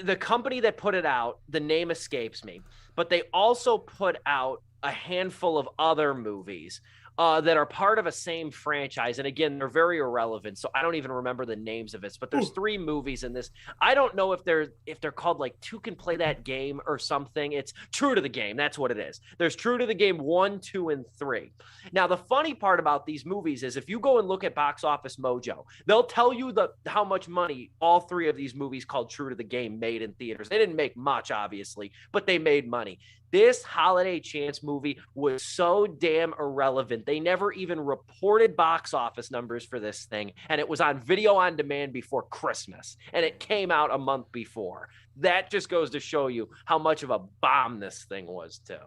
the company that put it out, the name escapes me, but they also put out a handful of other movies that are part of a same franchise. And again, they're very irrelevant, so I don't even remember the names of it, but there's 3 movies in this. I don't know if they're called like Two Can Play That Game or something. It's True to the Game. That's what it is. There's True to the Game 1, 2, and 3. Now, the funny part about these movies is if you go and look at Box Office Mojo, they'll tell you how much money all 3 of these movies called True to the Game made in theaters. They didn't make much, obviously, but they made money. This Holiday Chance movie was so damn irrelevant. They never even reported box office numbers for this thing, and it was on video on demand before Christmas, and it came out a month before. That just goes to show you how much of a bomb this thing was, too.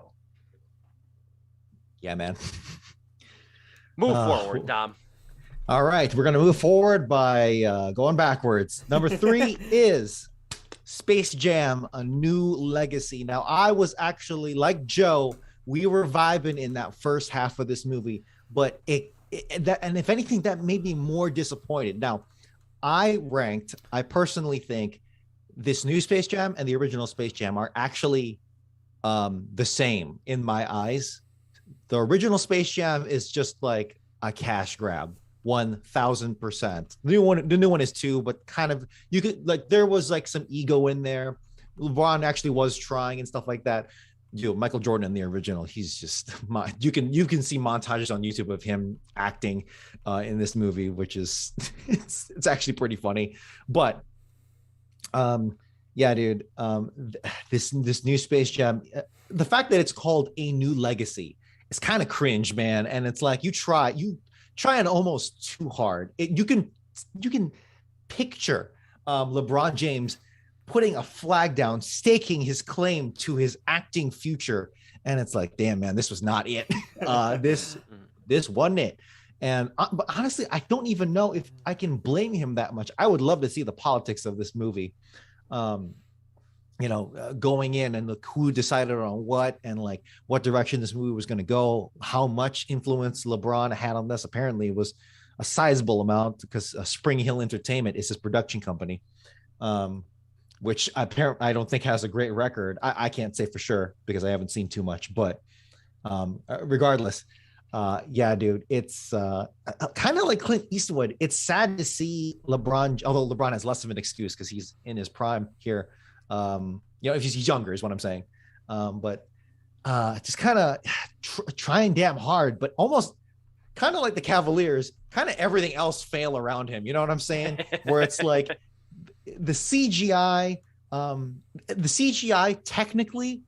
Yeah, man. Move forward, Dom. All right, we're going to move forward by going backwards. Number 3 is Space Jam: A New Legacy. Now, I was actually, like Joe, we were vibing in that first half of this movie, but and if anything, that made me more disappointed. Now, I personally think this new Space Jam and the original Space Jam are actually the same in my eyes. The original Space Jam is just like a cash grab. 1,000%. The new one is too, but kind of you could like there was like some ego in there. LeBron actually was trying and stuff like that. Michael Jordan in the original, he's just you can see montages on YouTube of him acting in this movie, which is it's actually pretty funny. But yeah, dude, this new Space Jam, the fact that it's called A New Legacy is kind of cringe, man. And it's like you trying almost too hard. You can picture LeBron James putting a flag down, staking his claim to his acting future, and it's like, damn, man, this was not it. This wasn't it. And but honestly, I don't even know if I can blame him that much. I would love to see the politics of this movie, going in and look who decided on what and like what direction this movie was going to go, how much influence LeBron had on this. Apparently it was a sizable amount because Spring Hill Entertainment is his production company, which apparently I don't think has a great record. I can't say for sure because I haven't seen too much, but regardless, yeah, dude, it's kind of like Clint Eastwood. It's sad to see LeBron, although LeBron has less of an excuse because he's in his prime here. If he's younger is what I'm saying. But just kind of trying damn hard, but almost kind of like the Cavaliers, kind of everything else fail around him. You know what I'm saying? Where it's like the CGI technically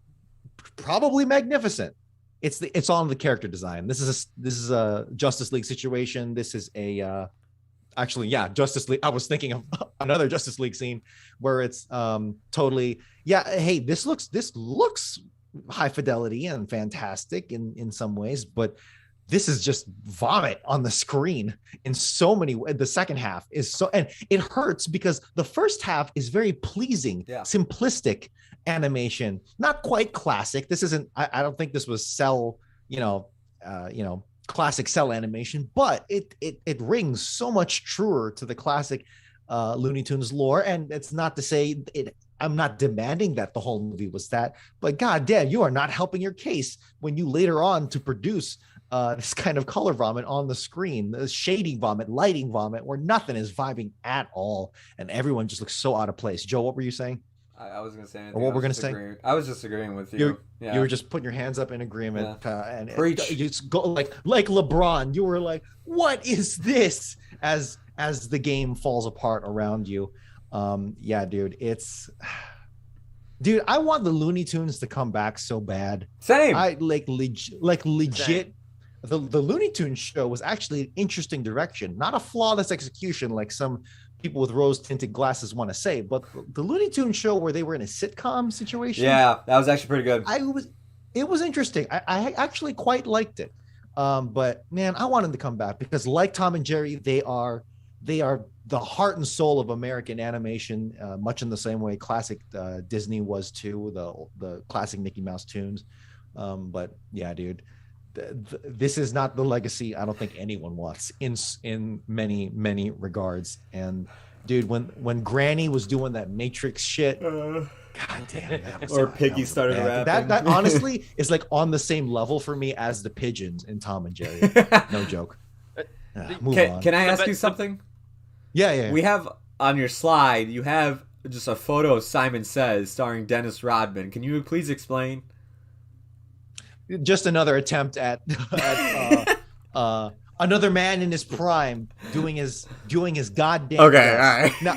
probably magnificent. It's on the character design. This is a Justice League situation. This is a Justice League. I was thinking of another Justice League scene where it's totally, hey, this looks high fidelity and fantastic in some ways, but this is just vomit on the screen in so many ways. The second half is so, and it hurts because the first half is very pleasing, simplistic animation, not quite classic. This isn't, I don't think this was cell, classic cell animation, but it rings so much truer to the classic Looney Tunes lore. And it's not to say I'm not demanding that the whole movie was that, but goddamn, you are not helping your case when you later on to produce this kind of color vomit on the screen, the shading vomit, lighting vomit, where nothing is vibing at all, and everyone just looks so out of place. Joe, what were you saying? I was going to say anything. Or what we're going to say? I was just agreeing with you. You were just putting your hands up in agreement. And Preach. You just go like LeBron. You were like, "What is this?" As the game falls apart around you. Yeah, dude, dude, I want the Looney Tunes to come back so bad. Same. I legit. Same. The Looney Tunes show was actually an interesting direction, not a flawless execution like some people with rose-tinted glasses want to say, but the Looney Tunes show where they were in a sitcom situation. Yeah, that was actually pretty good. It was interesting. I actually quite liked it. But man, I want them to come back because like Tom and Jerry, they are the heart and soul of American animation, much in the same way classic Disney was too, the classic Mickey Mouse tunes. But yeah, dude, this is not the legacy I don't think anyone wants in many regards. And dude, when Granny was doing that Matrix shit, god damn, or Piggy started rapping. That honestly is like on the same level for me as the pigeons in Tom and Jerry. No joke. Can I ask you something? Yeah. We have on your slide, you have just a photo of Simon Says starring Dennis Rodman. Can you please explain? Just another attempt at another man in his prime doing his goddamn best. All right. Now,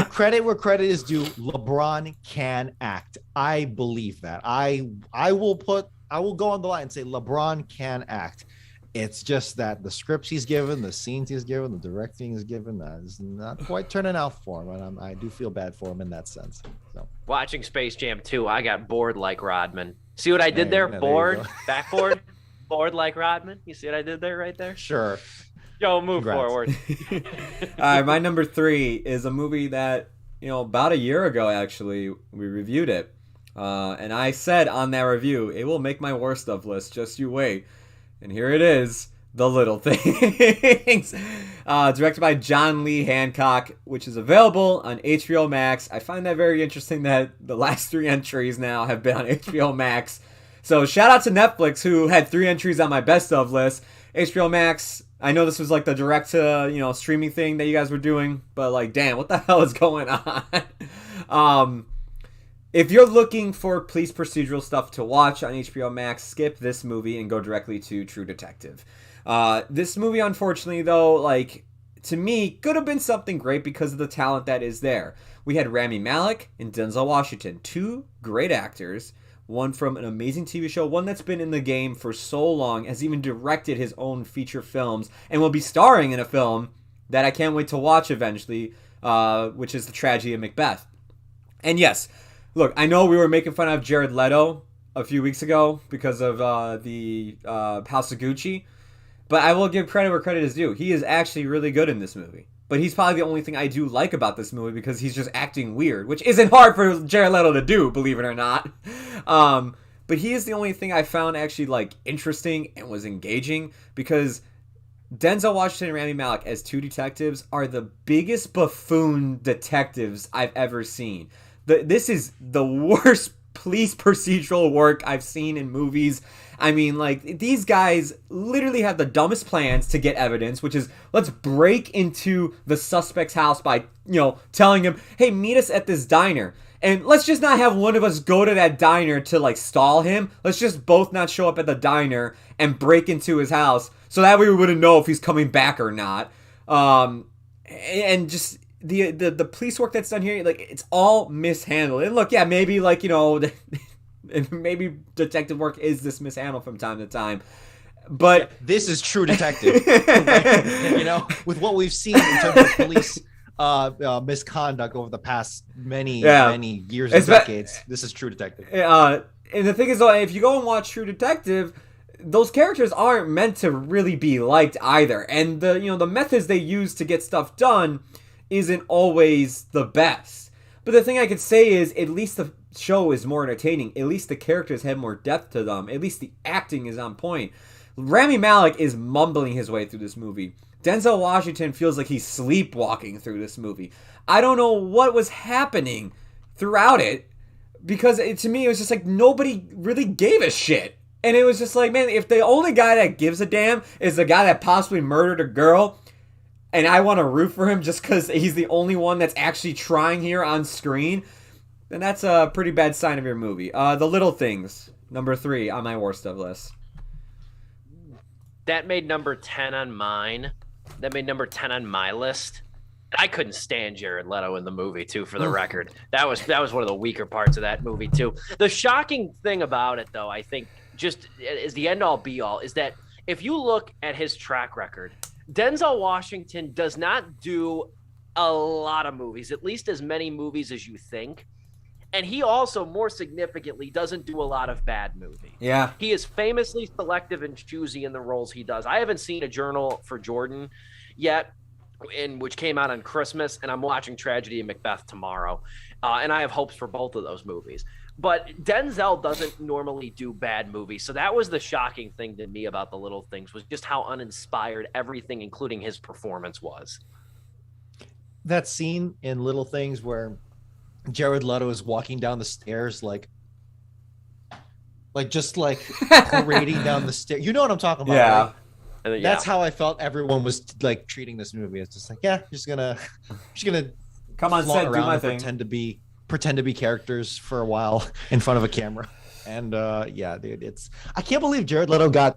credit where credit is due. LeBron can act. I believe that. I will go on the line and say LeBron can act. It's just that the scripts he's given, the scenes he's given, the directing he's given, is not quite turning out for him, and I do feel bad for him in that sense. So, watching Space Jam 2, I got bored like Rodman. See what I did there? Bored, backboard, bored like Rodman. You see what I did there, right there? Sure. Yo, move forward. All right, my number 3 is a movie that about a year ago actually we reviewed it, and I said on that review it will make my worst of list. Just you wait. And here it is, The Little Things, directed by John Lee Hancock, which is available on HBO Max. I find that very interesting that the last 3 entries now have been on HBO Max. So shout out to Netflix, who had 3 entries on my best of list. HBO Max, I know this was like the direct to, streaming thing that you guys were doing, but like, damn, what the hell is going on? If you're looking for police procedural stuff to watch on HBO Max, skip this movie and go directly to True Detective. This movie, unfortunately, though, like, to me, could have been something great because of the talent that is there. We had Rami Malek and Denzel Washington, two great actors, one from an amazing TV show, one that's been in the game for so long, has even directed his own feature films, and will be starring in a film that I can't wait to watch eventually, which is The Tragedy of Macbeth. And yes, look, I know we were making fun of Jared Leto a few weeks ago because of the House of Gucci, but I will give credit where credit is due. He is actually really good in this movie. But he's probably the only thing I do like about this movie because he's just acting weird, which isn't hard for Jared Leto to do, believe it or not. But he is the only thing I found actually like interesting and was engaging because Denzel Washington and Rami Malek as two detectives are the biggest buffoon detectives I've ever seen. This is the worst police procedural work I've seen in movies. I mean, like, these guys literally have the dumbest plans to get evidence, which is, let's break into the suspect's house by, telling him, hey, meet us at this diner. And let's just not have one of us go to that diner to, like, stall him. Let's just both not show up at the diner and break into his house. So that way we wouldn't know if he's coming back or not. And just the police work that's done here, like, it's all mishandled. And look, yeah, maybe, like, and maybe detective work is this mishandled from time to time, but this is True Detective. With what we've seen in terms of police misconduct over the past many years and decades, this is True Detective. And the thing is, though, if you go and watch True Detective, those characters aren't meant to really be liked either, and the methods they use to get stuff done isn't always the best. But the thing I could say is, at least the show is more entertaining. At least the characters have more depth to them. At least the acting is on point. Rami Malek is mumbling his way through this movie. Denzel Washington feels like he's sleepwalking through this movie. I don't know what was happening throughout it, because to me it was just like nobody really gave a shit. And it was just like, man, if the only guy that gives a damn is the guy that possibly murdered a girl, and I want to root for him just because he's the only one that's actually trying here on screen, then that's a pretty bad sign of your movie. The Little Things, number 3 on my worst of list. That made number 10 on mine. That made number 10 on my list. I couldn't stand Jared Leto in the movie, too, for the record. That was one of the weaker parts of that movie, too. The shocking thing about it, though, I think, just is the end-all, be-all, is that if you look at his track record, Denzel Washington does not do a lot of movies, at least as many movies as you think. And he also, more significantly, doesn't do a lot of bad movies. Yeah. He is famously selective and choosy in the roles he does. I haven't seen A Journal for Jordan yet, which came out on Christmas, and I'm watching Tragedy of Macbeth tomorrow. And I have hopes for both of those movies. But Denzel doesn't normally do bad movies. So that was the shocking thing to me about The Little Things, was just how uninspired everything, including his performance, was. That scene in Little Things where Jared Leto is walking down the stairs just parading down the stairs. You know what I'm talking about, yeah. Right? That's how I felt everyone was like treating this movie. It's just like, yeah, just gonna come on set, do my thing, pretend to be characters for a while in front of a camera. And dude, I can't believe Jared Leto got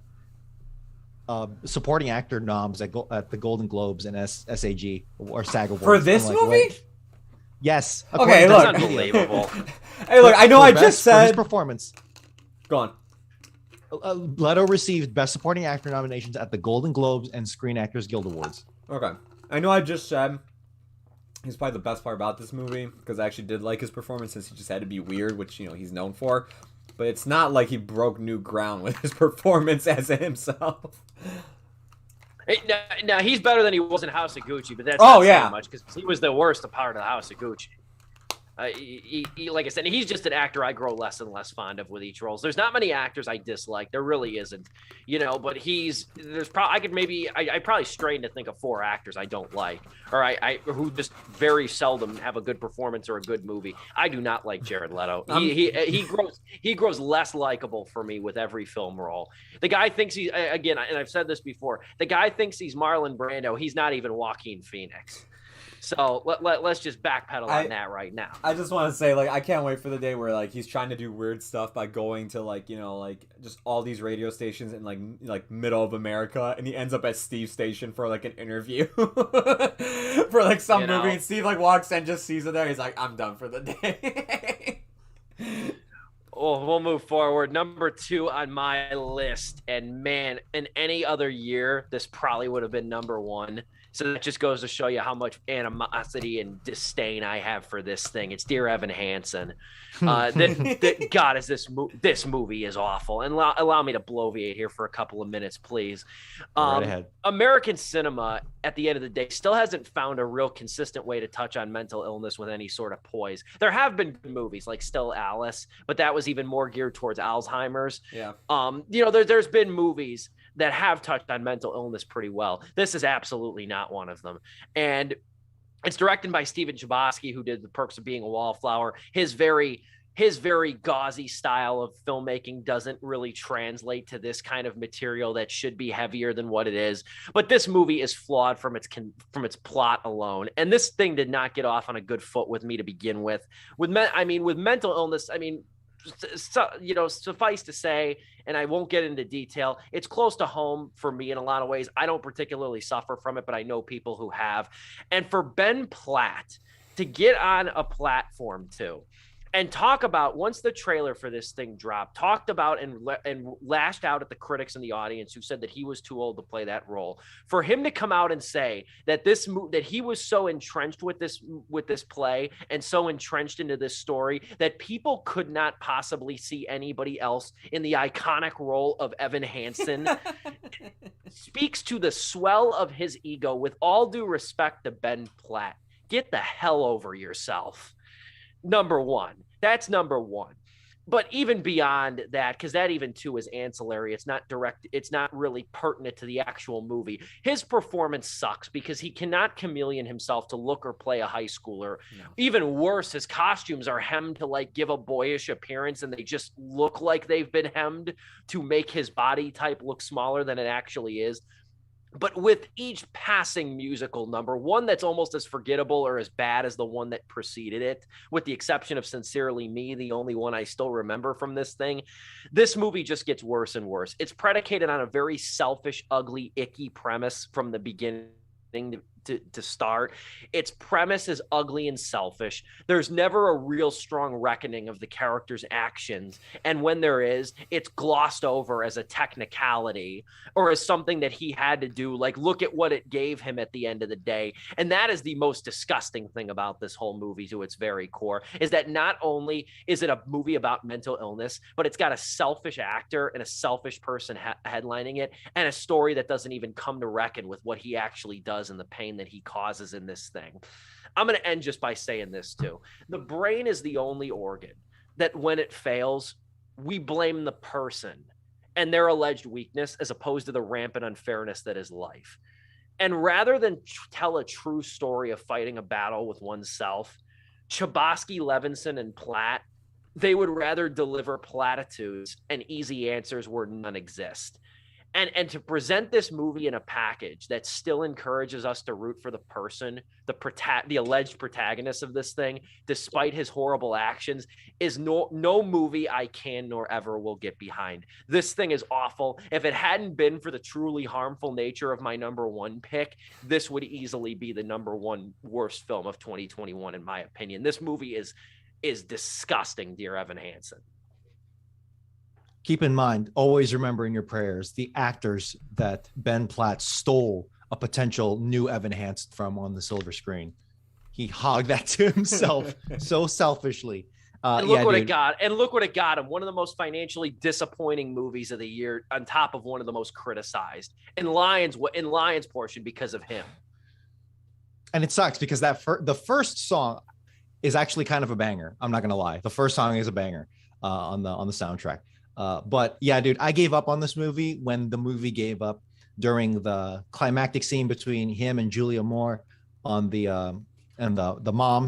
supporting actor noms at the Golden Globes and SAG or SAG Awards for this movie. Wait. Yes. Okay, look, that's unbelievable. Hey, look, I know I just said his performance. Go on. Leto received Best Supporting Actor nominations at the Golden Globes and Screen Actors Guild Awards. Okay, I know I just said he's probably the best part about this movie because I actually did like his performance, since he just had to be weird, which he's known for. But it's not like he broke new ground with his performance as himself. Now he's better than he was in House of Gucci, but that's not saying much because he was the worst part of the House of Gucci. Like I said, he's just an actor I grow less and less fond of with each role. There's not many actors I dislike. There really isn't, but I probably strain to think of 4 actors I don't like, or who just very seldom have a good performance or a good movie. I do not like Jared Leto. He grows less likable for me with every film role. The guy thinks he's, again, and I've said this before, the guy thinks he's Marlon Brando. He's not even Joaquin Phoenix. So let's just backpedal on that right now. I just want to say, I can't wait for the day where he's trying to do weird stuff by going to just all these radio stations in middle of America, and he ends up at Steve's station for an interview for some movie, and Steve walks in, just sees it there. He's like, I'm done for the day. Oh, we'll move forward. Number 2 on my list, and man, in any other year, this probably would have been number 1. So that just goes to show you how much animosity and disdain I have for this thing. It's Dear Evan Hansen. God, this movie is awful. And allow me to bloviate here for a couple of minutes, please. Right ahead. American cinema, at the end of the day, still hasn't found a real consistent way to touch on mental illness with any sort of poise. There have been good movies like Still Alice, but that was even more geared towards Alzheimer's. Yeah. There's been movies that have touched on mental illness pretty well. This is absolutely not one of them. And it's directed by Steve Pulaski, who did The Perks of Being a Wallflower. His very gauzy style of filmmaking doesn't really translate to this kind of material that should be heavier than what it is. But this movie is flawed from its plot alone. And this thing did not get off on a good foot with me to begin with. With mental illness, suffice to say, and I won't get into detail, it's close to home for me in a lot of ways. I don't particularly suffer from it, but I know people who have. And for Ben Platt to get on a platform too, and talk about, once the trailer for this thing dropped, talked about and lashed out at the critics in the audience who said that he was too old to play that role. For him to come out and say that that he was so entrenched with this play and so entrenched into this story that people could not possibly see anybody else in the iconic role of Evan Hansen speaks to the swell of his ego. With all due respect to Ben Platt, get the hell over yourself. That's number 1. But even beyond that, because that even too is ancillary, it's not direct, it's not really pertinent to the actual movie. His performance sucks because he cannot chameleon himself to look or play a high schooler. No. Even worse, his costumes are hemmed to give a boyish appearance, and they just look like they've been hemmed to make his body type look smaller than it actually is. But with each passing musical number, one that's almost as forgettable or as bad as the one that preceded it, with the exception of Sincerely Me, the only one I still remember from this thing, this movie just gets worse and worse. It's predicated on a very selfish, ugly, icky premise from the beginning to start. Its premise is ugly and selfish. There's never a real strong reckoning of the character's actions, and when there is, it's glossed over as a technicality or as something that he had to do, look at what it gave him at the end of the day. And that is the most disgusting thing about this whole movie to its very core, is that not only is it a movie about mental illness, but it's got a selfish actor and a selfish person headlining it, and a story that doesn't even come to reckon with what he actually does and the pain that he causes in this thing. I'm going to end just by saying this too. The brain is the only organ that when it fails, we blame the person and their alleged weakness as opposed to the rampant unfairness that is life. And rather than tell a true story of fighting a battle with oneself, Chbosky, Levinson, and Platt, they would rather deliver platitudes and easy answers where none exist. And to present this movie in a package that still encourages us to root for the person, the alleged protagonist of this thing, despite his horrible actions, is no movie I can nor ever will get behind. This thing is awful. If it hadn't been for the truly harmful nature of my number 1 pick, this would easily be the number 1 worst film of 2021, in my opinion. This movie is disgusting, Dear Evan Hansen. Keep in mind, always remember in your prayers, the actors that Ben Platt stole a potential new Evan Hansen from on the silver screen. He hogged that to himself so selfishly. And look what it got. And look what it got him. One of the most financially disappointing movies of the year, on top of one of the most criticized in Lions portion because of him. And it sucks because the first song, is actually kind of a banger. I'm not gonna lie. The first song is a banger on the soundtrack. But yeah, dude, I gave up on this movie when the movie gave up during the climactic scene between him and Julia Moore on the mom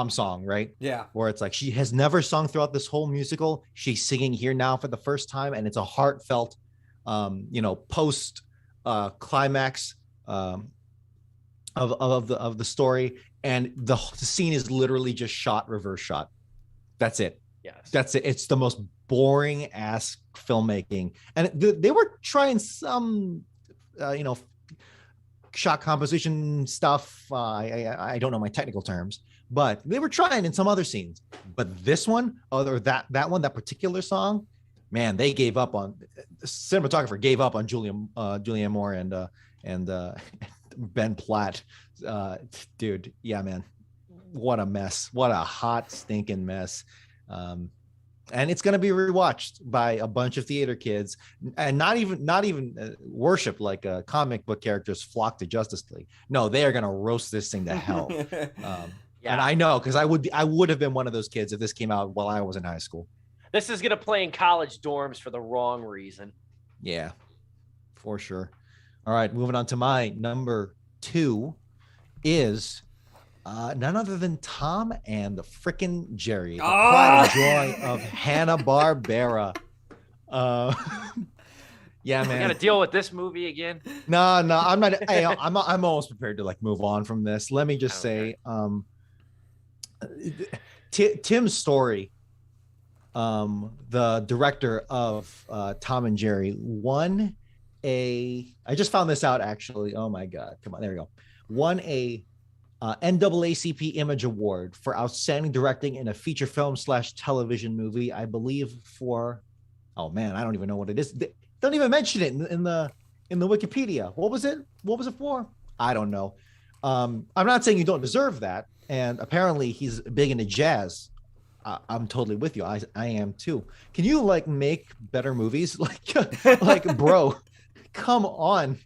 song, right? Yeah. Where it's like she has never sung throughout this whole musical. She's singing here now for the first time, and it's a heartfelt, post climax of the story, and the scene is literally just shot reverse shot. That's it. Yes. That's it. It's the most boring ass filmmaking, and they were trying some, shot composition stuff. I don't know my technical terms, but they were trying in some other scenes. But this one, that particular song, man, they gave up on. The cinematographer gave up on Julianne Moore and Ben Platt. Dude, yeah, man, what a mess! What a hot stinking mess. And it's going to be rewatched by a bunch of theater kids, and not even worshipped like comic book characters flock to Justice League. No, they are going to roast this thing to hell. And I know, because I would have been one of those kids if this came out while I was in high school. This is going to play in college dorms for the wrong reason. Yeah, for sure. All right, moving on to my number 2 is none other than Tom and the frickin' Jerry, the pride and joy of Hanna-Barbera. Yeah, man. I got to deal with this movie again. No, I'm not. Hey, I'm almost prepared to like move on from this. Let me just say, Tim Story, the director of Tom and Jerry, won I just found this out actually. Oh my God. Come on. There we go. Won a NAACP Image Award for outstanding directing in a feature film / television movie, I believe for, oh man, I don't even know what it is. They don't even mention it in the Wikipedia. What was it for? I don't know. I'm not saying you don't deserve that. And apparently he's big into jazz. I'm totally with you. I am too. Can you like make better movies? Like bro, come on.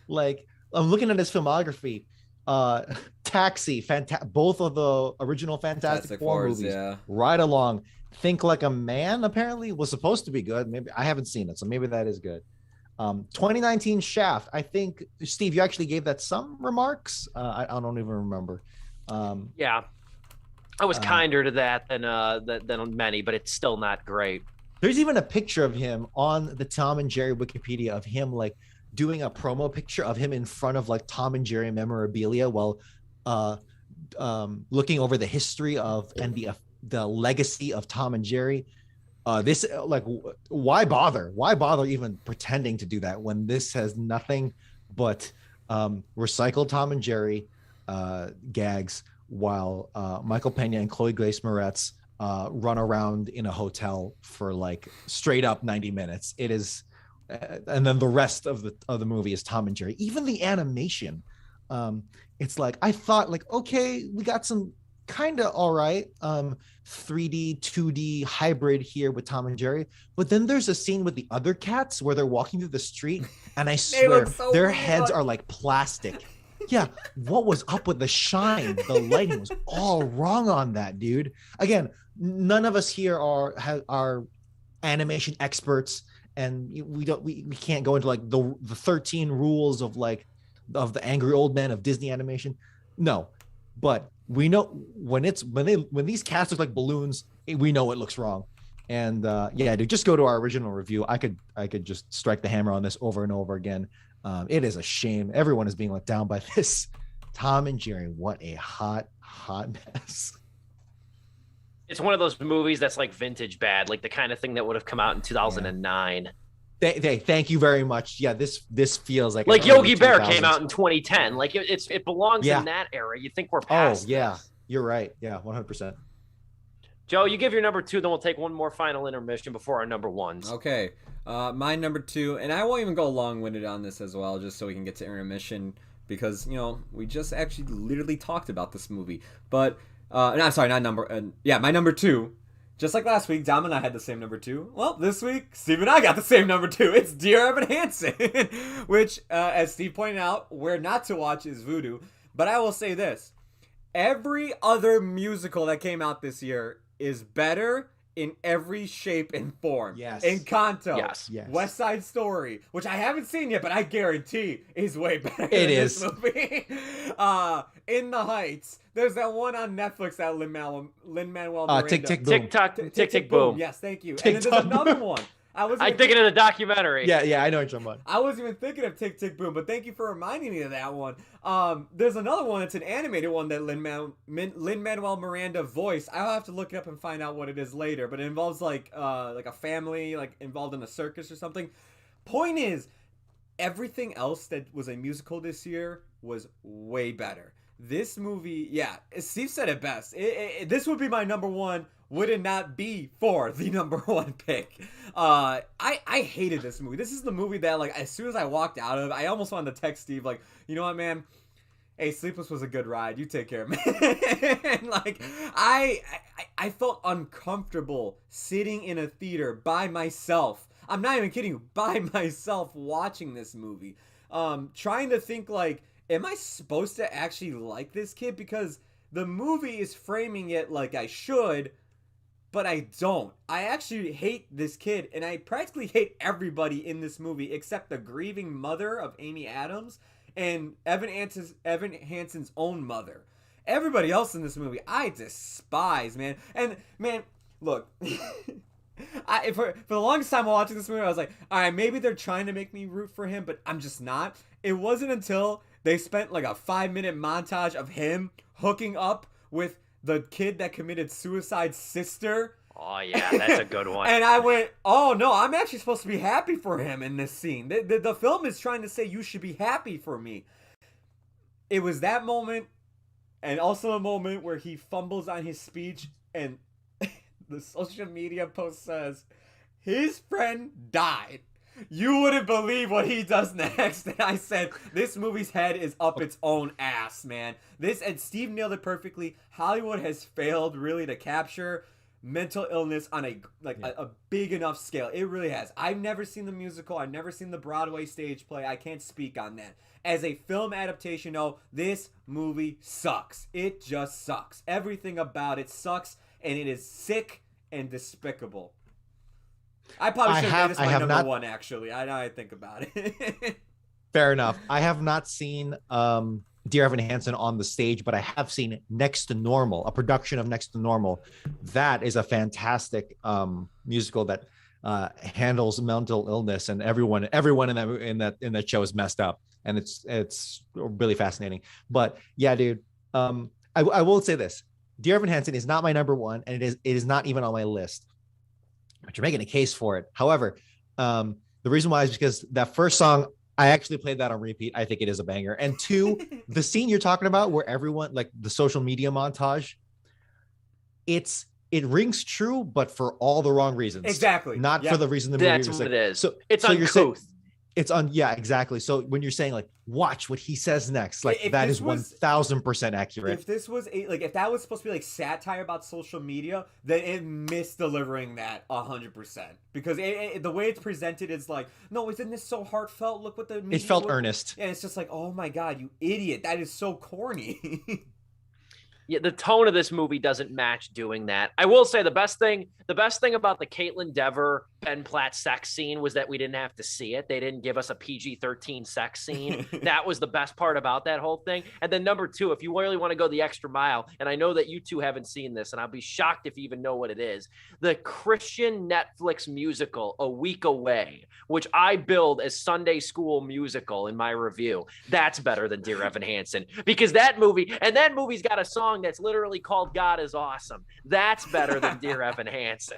Like I'm looking at his filmography. Taxi, both of the original Fantastic Four movies, yeah. Right along. Think Like a Man apparently was supposed to be good. Maybe I haven't seen it, so maybe that is good. 2019 Shaft. I think Steve, you actually gave that some remarks. I don't even remember. Yeah, I was kinder to that than many, but it's still not great. There's even a picture of him on the Tom and Jerry Wikipedia of him like doing a promo picture of him in front of like Tom and Jerry memorabilia while looking over the history of and the legacy of Tom and Jerry. This like why bother even pretending to do that when this has nothing but recycled Tom and Jerry gags while Michael Pena and Chloe Grace Moretz run around in a hotel for like straight up 90 minutes. It is and then the rest of the movie is Tom and Jerry. Even the animation, it's like I thought like, okay, we got some kind of all right 3D 2D hybrid here with Tom and Jerry, but then there's a scene with the other cats where they're walking through the street and I swear their heads are like plastic. Yeah, what was up with the shine? The lighting was all wrong on that, dude. Again, none of us here are animation experts, and we can't go into like the 13 rules of the angry old men of Disney animation. No, but we know when these cats look like balloons, we know it looks wrong. And yeah, dude, just go to our original review. I could just strike the hammer on this over and over again. It is a shame. Everyone is being let down by this. Tom and Jerry, what a hot mess. It's one of those movies that's like vintage bad, like the kind of thing that would have come out in 2009. Thank you very much. Yeah, this feels like Yogi Bear came out in 2010. Like it belongs in that era. You think we're past? Oh yeah, you're right. Yeah, 100%. Joe, you give your number 2, then we'll take one more final intermission before our number 1s. Okay. My number 2, and I won't even go long-winded on this as well, just so we can get to intermission, because, we just actually literally talked about this movie. But, my number 2, just like last week, Dom and I had the same number 2. Well, this week, Steve and I got the same number 2. It's Dear Evan Hansen, which, as Steve pointed out, where not to watch is Voodoo. But I will say this. Every other musical that came out this year is better in every shape and form. Yes. Encanto. Yes. West Side Story, which I haven't seen yet, but I guarantee is way better than Is. this movie. In the Heights. There's that one on Netflix that Lin-Manuel Miranda. Tick Tick Boom. Tick Tick Boom. Yes, thank you. Tick And then there's another one. I'm thinking of the documentary. Yeah, I know what you're talking about. I wasn't even thinking of Tick Tick Boom, but thank you for reminding me of that one. There's another one. It's an animated one that Lin-Manuel Miranda voiced. I'll have to look it up and find out what it is later, but it involves like a family like involved in a circus or something. Point is, everything else that was a musical this year was way better. This movie, yeah, Steve said it best. This would be my number one. Would it not be for the number one pick? I hated this movie. This is the movie that, like, as soon as I walked out of, I almost wanted to text Steve, like, you know what, man? Hey, Sleepless was a good ride. You take care, man. And, like, I felt uncomfortable sitting in a theater by myself. I'm not even kidding you, by myself watching this movie. Trying to think, like, am I supposed to actually like this kid? Because the movie is framing it like I should, but I don't. I actually hate this kid, and I practically hate everybody in this movie except the grieving mother of Amy Adams and Evan Hansen's own mother. Everybody else in this movie, I despise, man. And, man, look, for the longest time while watching this movie, I was like, all right, maybe they're trying to make me root for him, but I'm just not. It wasn't until they spent like a 5-minute montage of him hooking up with the kid that committed suicide's sister. Oh, yeah, that's a good one. And I went, oh, no, I'm actually supposed to be happy for him in this scene. The film is trying to say you should be happy for me. It was that moment, and also a moment where he fumbles on his speech, and the social media post says, his friend died. You wouldn't believe what he does next. And I said, this movie's head is up its own ass, man. And Steve nailed it perfectly. Hollywood has failed really to capture mental illness on a big enough scale. It really has. I've never seen the musical. I've never seen the Broadway stage play. I can't speak on that. As a film adaptation, no, this movie sucks. It just sucks. Everything about it sucks, and it is sick and despicable. I probably should have made this my number one, actually. I think about it. Fair enough. I have not seen Dear Evan Hansen on the stage, but I have seen Next to Normal, a production of Next to Normal. That is a fantastic musical that handles mental illness, and everyone in that show is messed up, and it's really fascinating. But yeah, dude, I will say this: Dear Evan Hansen is not my number one, and it is not even on my list. But you're making a case for it. However, the reason why is because that first song, I actually played that on repeat. I think it is a banger. And two, the scene you're talking about where everyone, like the social media montage, it rings true, but for all the wrong reasons. Exactly. Not for the reason the movie was That's like, what it is. So it's uncouth. Yeah, exactly. So when you're saying like, watch what he says next, like that is 1000% accurate. If this was if that was supposed to be like satire about social media, then it missed delivering that 100%. Because the way it's presented is like, no, isn't this so heartfelt? Look what it felt earnest. And it's just like, oh my God, you idiot. That is so corny. Yeah, the tone of this movie doesn't match doing that. I will say the best thing about the Caitlin Dever, Ben Platt sex scene was that we didn't have to see it. They didn't give us a PG-13 sex scene. That was the best part about that whole thing. And then number two, if you really want to go the extra mile, and I know that you two haven't seen this, and I'll be shocked if you even know what it is, the Christian Netflix musical, A Week Away, which I billed as Sunday School Musical in my review. That's better than Dear Evan Hansen, because that movie's got a song that's literally called God is Awesome. That's better than Dear Evan Hansen.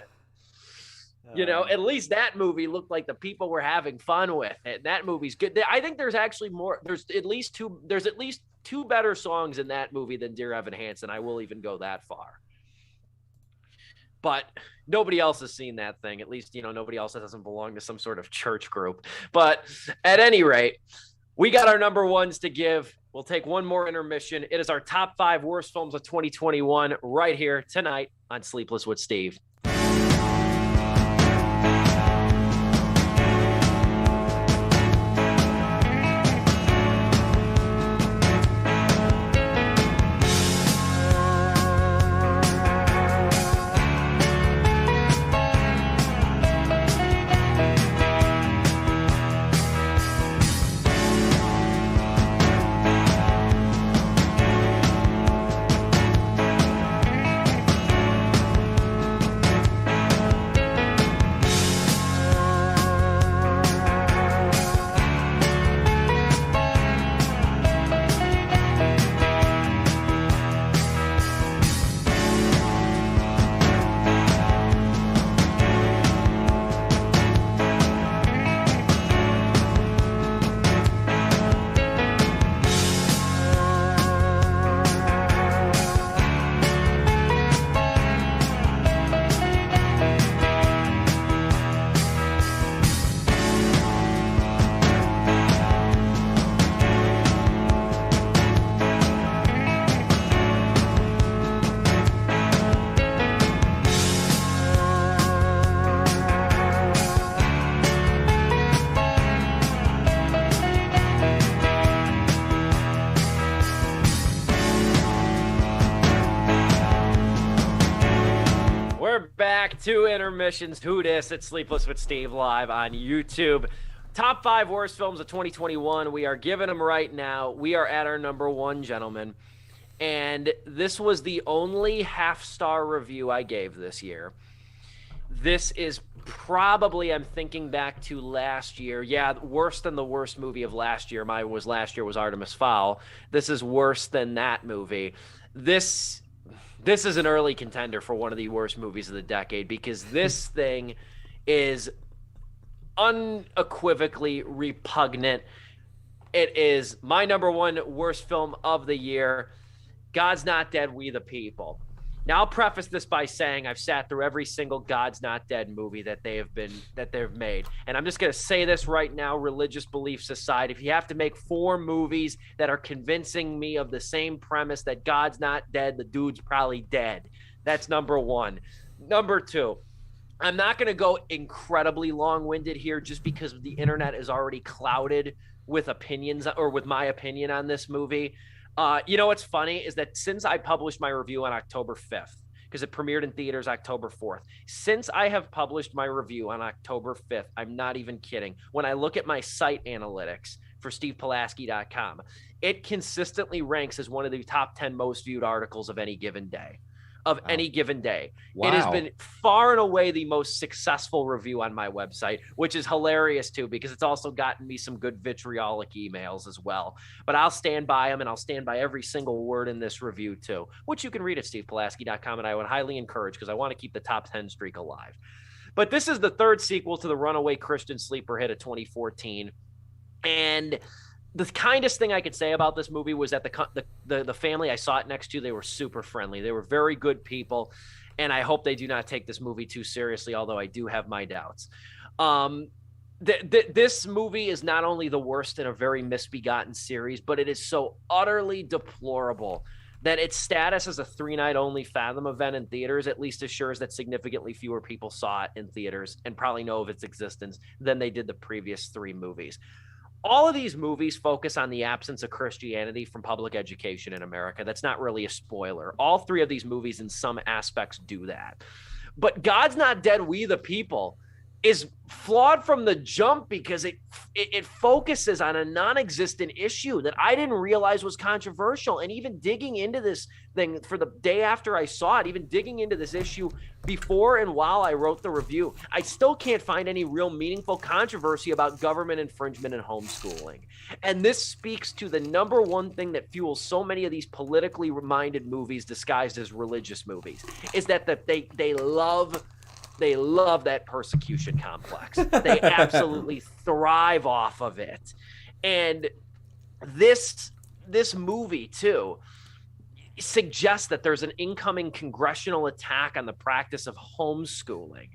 You know, at least that movie looked like the people were having fun with it. That movie's good. I think there's actually more. There's at least two better songs in that movie than Dear Evan Hansen. I will even go that far. But nobody else has seen that thing. At least, you know, nobody else doesn't belong to some sort of church group. But at any rate, we got our number ones to give. We'll take one more intermission. It is our top 5 worst films of 2021 right here tonight on Sleepless with Steve. 2 intermissions. Who dis? It's Sleepless with Steve live on YouTube. Top 5 worst films of 2021. We are giving them right now. We are at our number 1, gentlemen. And this was the only half-star review I gave this year. This is probably, I'm thinking back to last year. Yeah, worse than the worst movie of last year. Last year was Artemis Fowl. This is worse than that movie. This is an early contender for one of the worst movies of the decade, because this thing is unequivocally repugnant. It is my number 1 worst film of the year. God's Not Dead, We the People. Now, I'll preface this by saying I've sat through every single God's Not Dead movie that they've made. And I'm just going to say this right now, religious beliefs aside. If you have to make 4 movies that are convincing me of the same premise that God's not dead, the dude's probably dead. That's number 1. Number 2, I'm not going to go incredibly long-winded here just because the internet is already clouded with opinions, or with my opinion on this movie. You know what's funny is that since I published my review on October 5th, because it premiered in theaters October 4th, since I have published my review on October 5th, I'm not even kidding. When I look at my site analytics for stevepulaski.com, it consistently ranks as one of the top 10 most viewed articles of any given day. Any given day. Wow. It has been far and away the most successful review on my website, which is hilarious too, because it's also gotten me some good vitriolic emails as well. But I'll stand by them, and I'll stand by every single word in this review too, which you can read at stevepulaski.com, and I would highly encourage, because I want to keep the top 10 streak alive. But this is the 3rd sequel to the runaway Christian sleeper hit of 2014. And the kindest thing I could say about this movie was that the family I saw it next to, they were super friendly. They were very good people, and I hope they do not take this movie too seriously, although I do have my doubts. This movie is not only the worst in a very misbegotten series, but it is so utterly deplorable that its status as a 3-night-only Fathom event in theaters at least assures that significantly fewer people saw it in theaters and probably know of its existence than they did the previous 3 movies. All of these movies focus on the absence of Christianity from public education in America. That's not really a spoiler. All 3 of these movies in some aspects do that. But God's Not Dead, We the People is flawed from the jump, because it focuses on a non-existent issue that I didn't realize was controversial. And even digging into this thing for the day after I saw it, even digging into this issue before and while I wrote the review, I still can't find any real meaningful controversy about government infringement and homeschooling. And this speaks to the number 1 thing that fuels so many of these politically minded movies disguised as religious movies, is that they love that persecution complex. They absolutely thrive off of it. And this movie too suggests that there's an incoming congressional attack on the practice of homeschooling.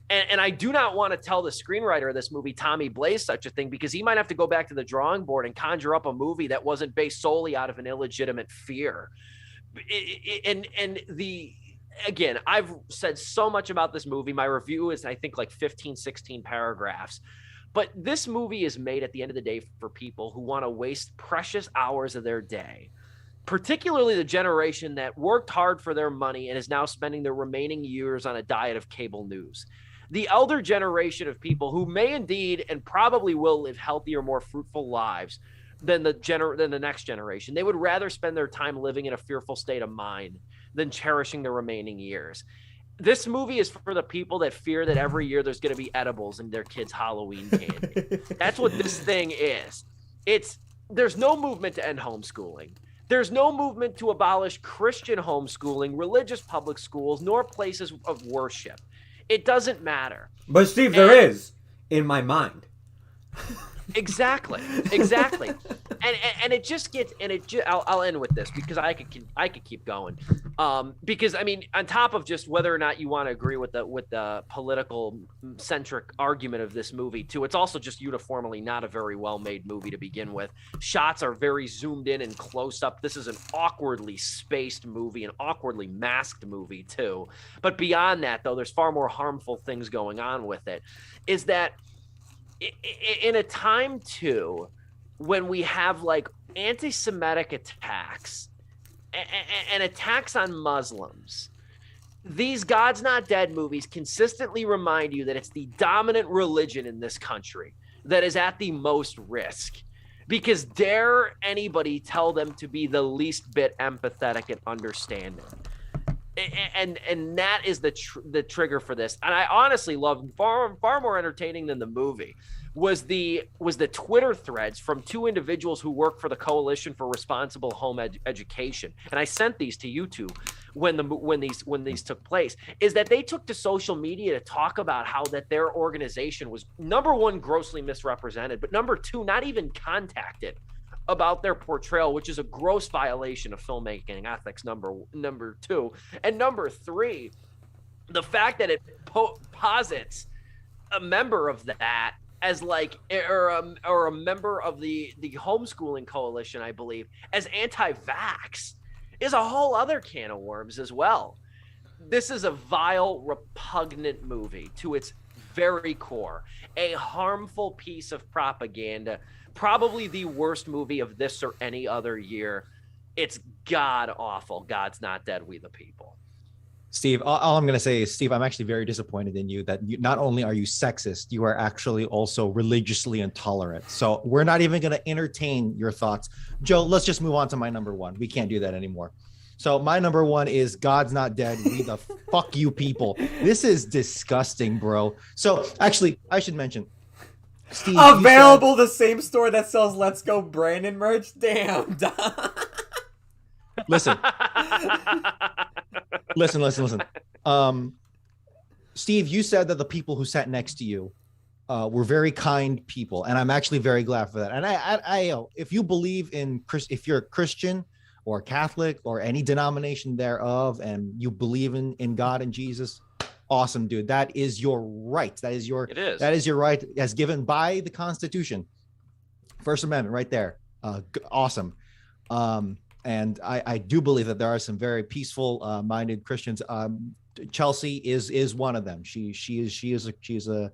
And I do not want to tell the screenwriter of this movie, Tommy Blaze, such a thing, because he might have to go back to the drawing board and conjure up a movie that wasn't based solely out of an illegitimate fear. Again, I've said so much about this movie. My review is, I think, like 15, 16 paragraphs. But this movie is made at the end of the day for people who want to waste precious hours of their day, particularly the generation that worked hard for their money and is now spending their remaining years on a diet of cable news. The elder generation of people who may indeed and probably will live healthier, more fruitful lives than the next generation. They would rather spend their time living in a fearful state of mind than cherishing their remaining years. This movie is for the people that fear that every year there's going to be edibles in their kids' Halloween candy. That's what this thing is. There's no movement to end homeschooling. There's no movement to abolish Christian homeschooling, religious public schools, nor places of worship. It doesn't matter. But Steve, there is, in my mind. Exactly. And it just gets, and I'll end with this, because I could keep going. Because I mean, on top of just whether or not you want to agree with the political centric argument of this movie too, it's also just uniformly not a very well made movie to begin with. Shots are very zoomed in and close up. This is an awkwardly spaced movie, an awkwardly masked movie too. But beyond that, though, there's far more harmful things going on with it. Is that in a time too when we have like anti-Semitic attacks and attacks on Muslims, these God's Not Dead movies consistently remind you that it's the dominant religion in this country that is at the most risk. Because dare anybody tell them to be the least bit empathetic and understanding. And that is the trigger for this. And I honestly love far more entertaining than the movie was the Twitter threads from two individuals who work for the Coalition for Responsible Home Education. And I sent these to YouTube when these took place, is that they took to social media to talk about how that their organization was, number one, grossly misrepresented, but number two, not even contacted about their portrayal, which is a gross violation of filmmaking ethics, number two. And number three, the fact that it posits a member of that as like, or a member of the homeschooling coalition, I believe, as anti-vax is a whole other can of worms as well. This is a vile, repugnant movie to its very core, a harmful piece of propaganda, probably the worst movie of this or any other year. It's god awful. God's Not Dead, We the People. Steve, all I'm going to say is, Steve, I'm actually very disappointed in you that not only are you sexist, you are actually also religiously intolerant. So we're not even going to entertain your thoughts. Joe, let's just move on to my number one. We can't do that anymore. So my number one is God's Not Dead, We the Fuck You People. This is disgusting, bro. So actually, I should mention, Steve, available the same store that sells Let's Go Brandon merch? Damn. Listen. Listen. Steve, you said that the people who sat next to you were very kind people, and I'm actually very glad for that. And I if you believe in if you're a Christian or Catholic or any denomination thereof, and you believe in God and Jesus, awesome, dude. That is your right. That is your right as given by the Constitution. First Amendment right there. Awesome. And I do believe that there are some very peaceful minded Christians. Chelsea is one of them. She's a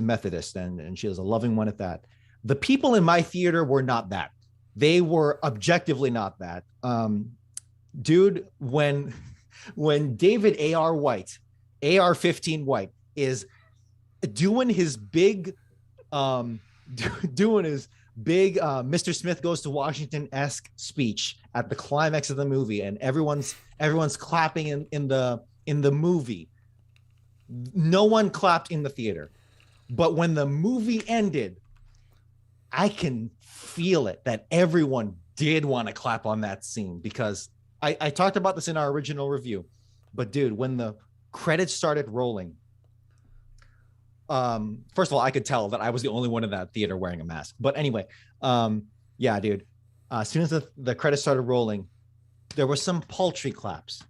Methodist, and she is a loving one at that. The people in my theater were not that. They were objectively not that. Dude, when David A.R. White, AR-15 White, is doing his big Mr. Smith Goes to Washington-esque speech at the climax of the movie, and everyone's clapping in the movie. No one clapped in the theater, but when the movie ended, I can feel it that everyone did want to clap on that scene, because I talked about this in our original review, but dude, when the credits started rolling, first of all, I could tell that I was the only one in that theater wearing a mask. But anyway, yeah, dude. As soon as the credits started rolling, there were some paltry claps,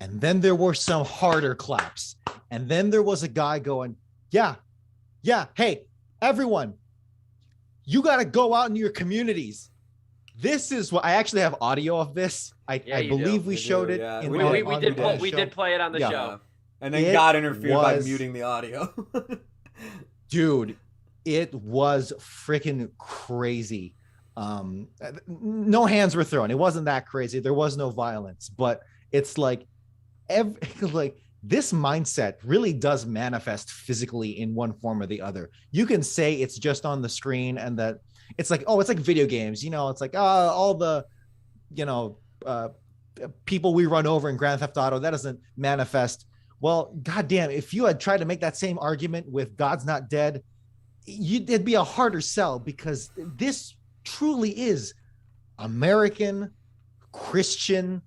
and then there were some harder claps, and then there was a guy going, "Yeah, hey, everyone, you got to go out into your communities." This is what I actually have audio of this. I believe we showed it. Yeah. We did play it on the show. And then God interfered by muting the audio. Dude, it was freaking crazy. No hands were thrown. It wasn't that crazy. There was no violence, but it's like this mindset really does manifest physically in one form or the other. You can say it's just on the screen, and that it's like, oh, it's like video games. It's like all the, people we run over in Grand Theft Auto, that doesn't manifest. Well, goddamn, if you had tried to make that same argument with God's Not Dead, it'd be a harder sell, because this truly is American Christian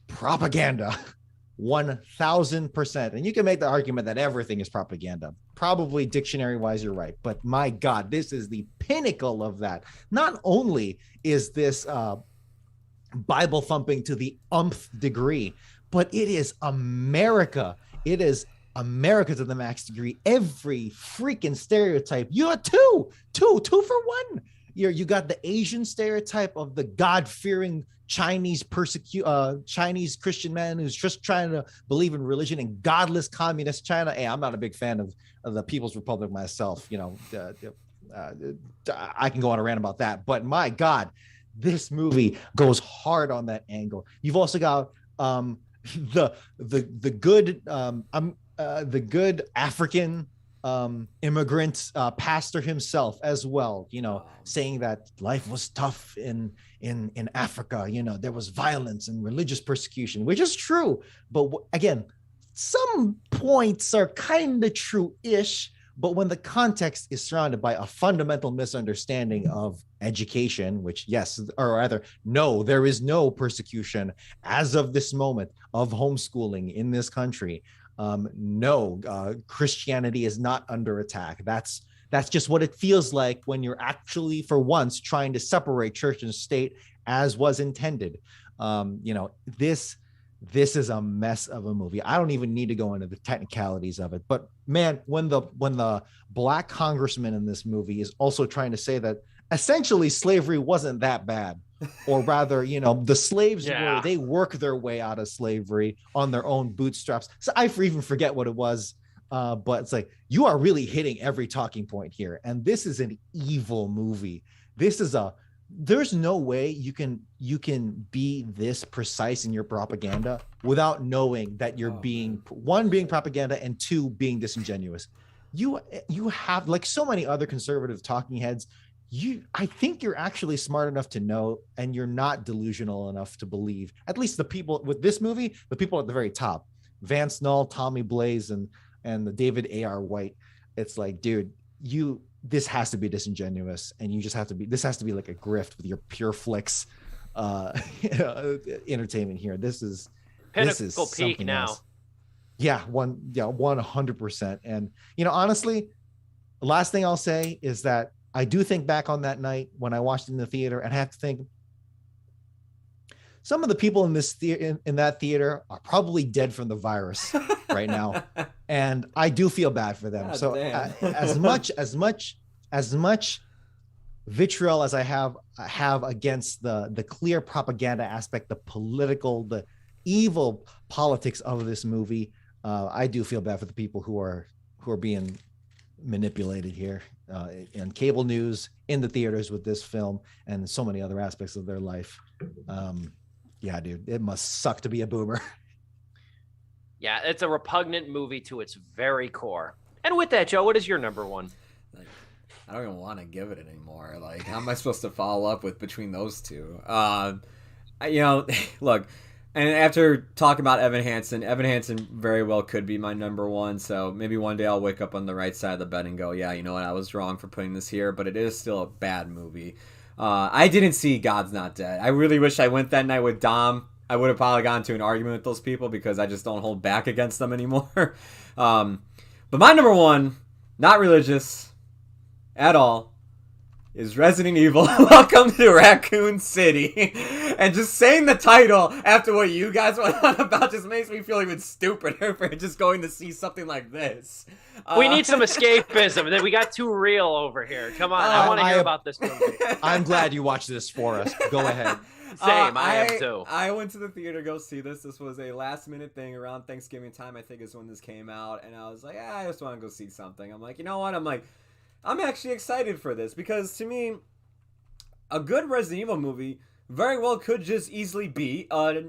propaganda, 1000%. And you can make the argument that everything is propaganda. Probably dictionary-wise, you're right. But my God, this is the pinnacle of that. Not only is this Bible thumping to the umpth degree, but it is America. It is America to the max degree. Every freaking stereotype. You got two for one. You got the Asian stereotype of the God-fearing Chinese Christian man who's just trying to believe in religion, and godless communist China. Hey, I'm not a big fan of the People's Republic myself. I can go on a rant about that, but my God, this movie goes hard on that angle. You've also got the good the good African immigrant pastor himself as well, saying that life was tough in Africa. There was violence and religious persecution, which is true. But again, some points are kind of true-ish, but when the context is surrounded by a fundamental misunderstanding of education, which yes, or rather, no, there is no persecution as of this moment of homeschooling in this country. No, Christianity is not under attack. That's just what it feels like when you're actually, for once, trying to separate church and state as was intended. This is a mess of a movie. I don't even need to go into the technicalities of it, but man, when the black congressman in this movie is also trying to say that essentially slavery wasn't that bad, or rather, the slaves they work their way out of slavery on their own bootstraps. So I even forget what it was, but it's like, you are really hitting every talking point here, and this is an evil movie. There's no way you can be this precise in your propaganda without knowing that you're being propaganda, and two, being disingenuous. You have, like so many other conservative talking heads, I think you're actually smart enough to know, and you're not delusional enough to believe, at least the people with this movie, the people at the very top, Vance Null, Tommy Blaze, and the David A.R. White. It's like, dude, this has to be disingenuous, and this has to be like a grift with your pure flicks entertainment here. This is pinnacle peak now. Else. 100%. And honestly, the last thing I'll say is that I do think back on that night when I watched it in the theater, and I have to think, some of the people in that theater are probably dead from the virus right now, and I do feel bad for them. God, so as much vitriol as I have against the clear propaganda aspect, the evil politics of this movie, I do feel bad for the people who are being manipulated here in cable news, in the theaters with this film, and so many other aspects of their life. Yeah, dude, it must suck to be a boomer. Yeah, it's a repugnant movie to its very core. And with that, Joe, what is your number one? I don't even want to give it anymore. Like, how am I supposed to follow up with between those two? Look, and after talking about Evan Hansen very well could be my number one. So maybe one day I'll wake up on the right side of the bed and go, yeah, you know what, I was wrong for putting this here, but it is still a bad movie. I didn't see God's Not Dead. I really wish I went that night with Dom. I would have probably gotten into an argument with those people because I just don't hold back against them anymore. But my number one, not religious at all, is Resident Evil Welcome to Raccoon City. And just saying the title after what you guys went on about just makes me feel even stupider for just going to see something like this. We need some escapism. We got too real over here. Come on, I want to hear about this movie. I'm glad you watched this for us. Go ahead. Same, I am too. I went to the theater to go see this. This was a last minute thing around Thanksgiving time, I think is when this came out. And I was like, I just want to go see something. I'm like, you know what? I'm actually excited for this because to me, a good Resident Evil movie very well could just easily be a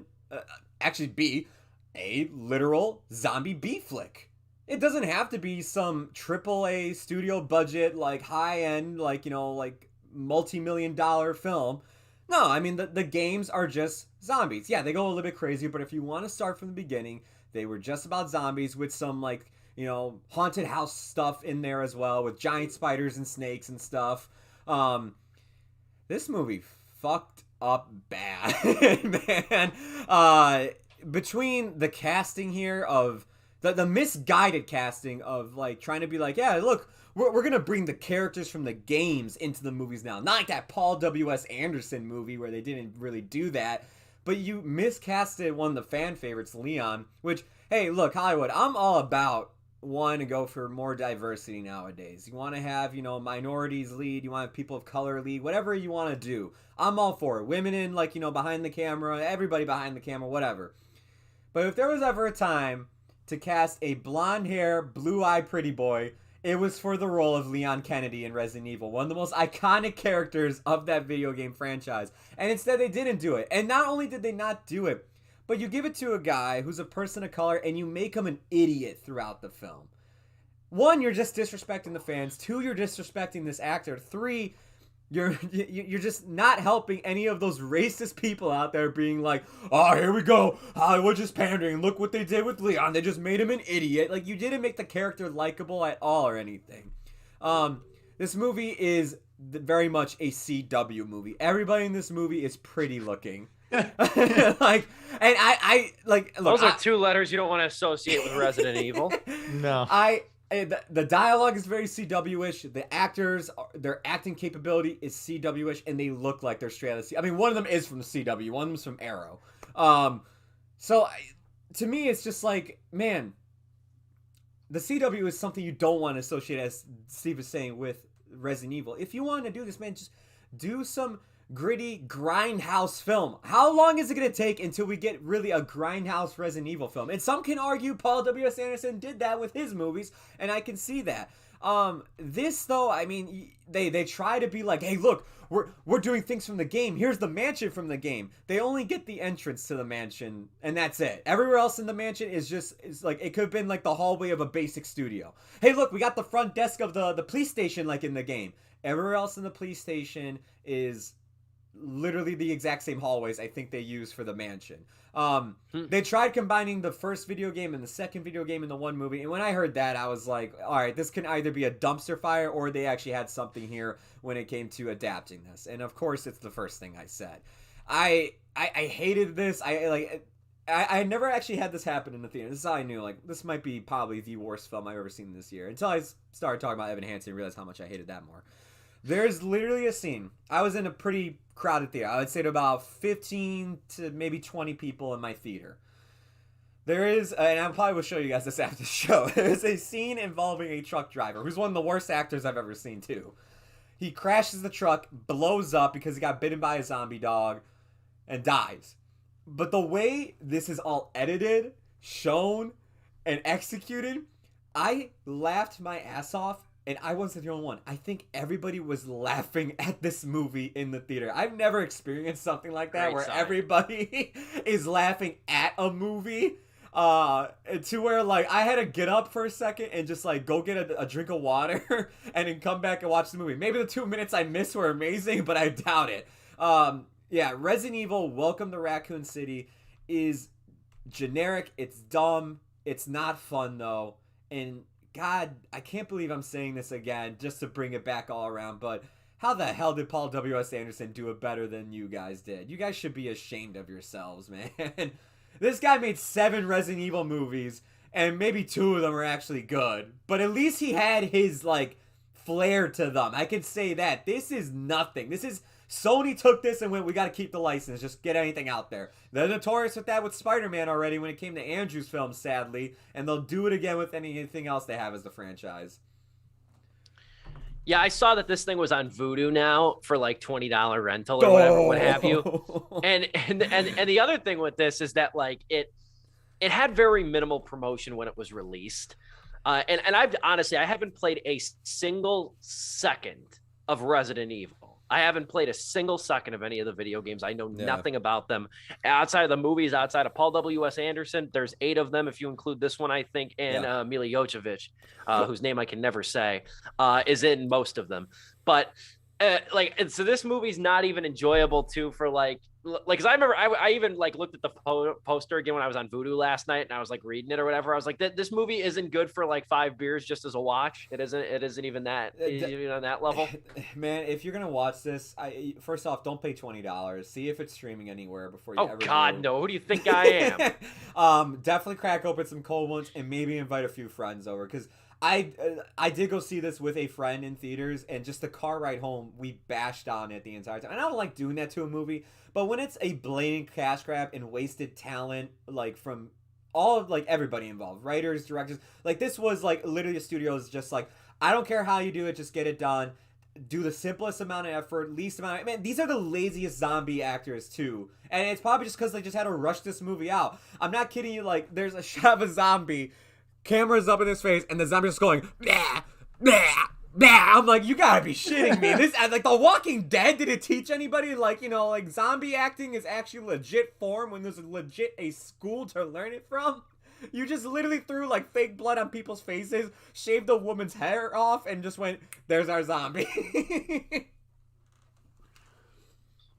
literal zombie B flick. It doesn't have to be some AAA studio budget, like high end, like multi-million-dollar film. No, I mean the games are just zombies. Yeah, they go a little bit crazy, but if you want to start from the beginning, they were just about zombies with some haunted house stuff in there as well, with giant spiders and snakes and stuff. This movie fucked up bad, man. Between the casting here of the misguided casting of trying to be yeah, look, we're gonna bring the characters from the games into the movies now, not like that Paul W.S. Anderson movie where they didn't really do that, but you miscasted one of the fan favorites, Leon. Which, hey, look, Hollywood, I'm all about to go for more diversity nowadays. You want to have, minorities lead, you want people of color lead, whatever you want to do. I'm all for it. Women in, behind the camera, everybody behind the camera, whatever. But if there was ever a time to cast a blonde hair, blue-eyed pretty boy, it was for the role of Leon Kennedy in Resident Evil, one of the most iconic characters of that video game franchise. And instead they didn't do it. And not only did they not do it, but you give it to a guy who's a person of color and you make him an idiot throughout the film. One, you're just disrespecting the fans. Two, you're disrespecting this actor. Three, you're just not helping any of those racist people out there being like, oh, here we go. Hollywood just pandering. Look what they did with Leon. They just made him an idiot. Like, you didn't make the character likable at all or anything. This movie is very much a CW movie. Everybody in this movie is pretty looking. Like, and I like, look, those are two letters you don't want to associate with Resident Evil. No. The dialogue is very CW-ish. The actors, their acting capability is CW-ish, and they look like they're straight out of CW. I mean, one of them is from the CW. One of them's from Arrow. To me, it's just like, man, the CW is something you don't want to associate, as Steve is saying, with Resident Evil. If you want to do this, man, just do some gritty grindhouse film. How long is it going to take until we get really a grindhouse Resident Evil film? And some can argue Paul W.S. Anderson did that with his movies, and I can see that. This though, I mean, they try to be like, hey, look, we're doing things from the game. Here's the mansion from the game. They only get the entrance to the mansion, and that's it. Everywhere else in the mansion is like, it could have been like the hallway of a basic studio. Hey, look, we got the front desk of the police station like in the game. Everywhere else in the police station is literally the exact same hallways I think they use for the mansion. They tried combining the first video game and the second video game in the one movie, and when I heard that, I was like, all right, this can either be a dumpster fire or they actually had something here when it came to adapting this. And of course, it's the first thing I said. I hated this. I never actually had this happen in the theater. This is how I knew, like, this might be probably the worst film I've ever seen this year, until I started talking about Evan Hansen and realized how much I hated that more. There's literally a scene. I was in a pretty crowded theater. I would say to about 15 to maybe 20 people in my theater. There is, and I probably will show you guys this after the show, there's a scene involving a truck driver, who's one of the worst actors I've ever seen, too. He crashes the truck, blows up because he got bitten by a zombie dog, and dies. But the way this is all edited, shown, and executed, I laughed my ass off. And I wasn't the only one. I think everybody was laughing at this movie in the theater. I've never experienced something like that, where everybody is laughing at a movie. To where, like, I had to get up for a second and just, like, go get a drink of water and then come back and watch the movie. Maybe the 2 minutes I missed were amazing, but I doubt it. Yeah, Resident Evil Welcome to Raccoon City is generic. It's dumb. It's not fun, though. And God, I can't believe I'm saying this again just to bring it back all around, but how the hell did Paul W.S. Anderson do it better than you guys did? You guys should be ashamed of yourselves, man. This guy made 7 Resident Evil movies, and maybe 2 of them are actually good, but at least he had his, like, flair to them. I can say that. This is nothing. Sony took this and went, we got to keep the license. Just get anything out there. They're notorious with that with Spider-Man already when it came to Andrew's film, sadly. And they'll do it again with anything else they have as the franchise. Yeah, I saw that this thing was on Vudu now for like $20 rental or whatever, what have you. And the other thing with this is that, like, it had very minimal promotion when it was released. And I've honestly, I haven't played a single second of Resident Evil. I haven't played a single second of any of the video games. I know nothing about them. Outside of the movies, outside of Paul W.S. Anderson, there's 8 of them, if you include this one, I think, and Mila Jovovich, whose name I can never say, is in most of them. But, so this movie's not even enjoyable, too, for, because I remember I even, like, looked at the poster again when I was on Vudu last night, and I was, like, reading it or whatever. I was like, this movie isn't good for, like, 5 beers just as a watch. It isn't even that, even on that level. Man, if you're going to watch this, first off, don't pay $20. See if it's streaming anywhere before you ever Oh, God, no. Who do you think I am? Definitely crack open some cold ones and maybe invite a few friends over, because I did go see this with a friend in theaters, and just the car ride home, we bashed on it the entire time. And I don't like doing that to a movie, but when it's a blatant cash grab and wasted talent, like, from all of, like, everybody involved, writers, directors, like, this was, like, literally a studio's just like, I don't care how you do it, just get it done. Do the simplest amount of effort, least amount of... Man, these are the laziest zombie actors, too. And it's probably just because they just had to rush this movie out. I'm not kidding you, like, there's a shot of a zombie, camera's up in his face, and the zombie's just going, nah, nah, Nah, I'm like, you gotta be shitting me. This, like, The Walking Dead, did it teach anybody, like, like zombie acting is actually legit form when there's a school to learn it from? You just literally threw, like, fake blood on people's faces, shaved a woman's hair off, and just went, there's our zombie.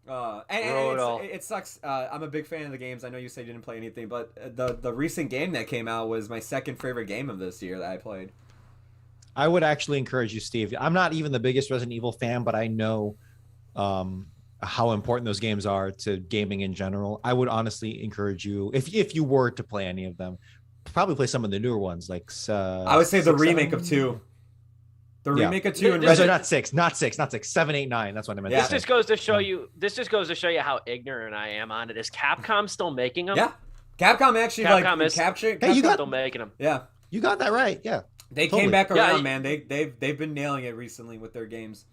And it sucks. I'm a big fan of the games. I know you said you didn't play anything, but the recent game that came out was my second favorite game of this year that I played. I would actually encourage you, Steve. I'm not even the biggest Resident Evil fan, but I know how important those games are to gaming in general. I would honestly encourage you, if you were to play any of them, probably play some of the newer ones. Like I would say the remake of 2. The remake of 2 and not 6, 7, 8, 9. That's what I meant. This just goes to show you. This just goes to show you how ignorant I am on it. Is Capcom still making them? Yeah, Capcom actually capturing. Hey, you got still making them. Yeah, you got that right. Yeah, they came back around, man. They've been nailing it recently with their games.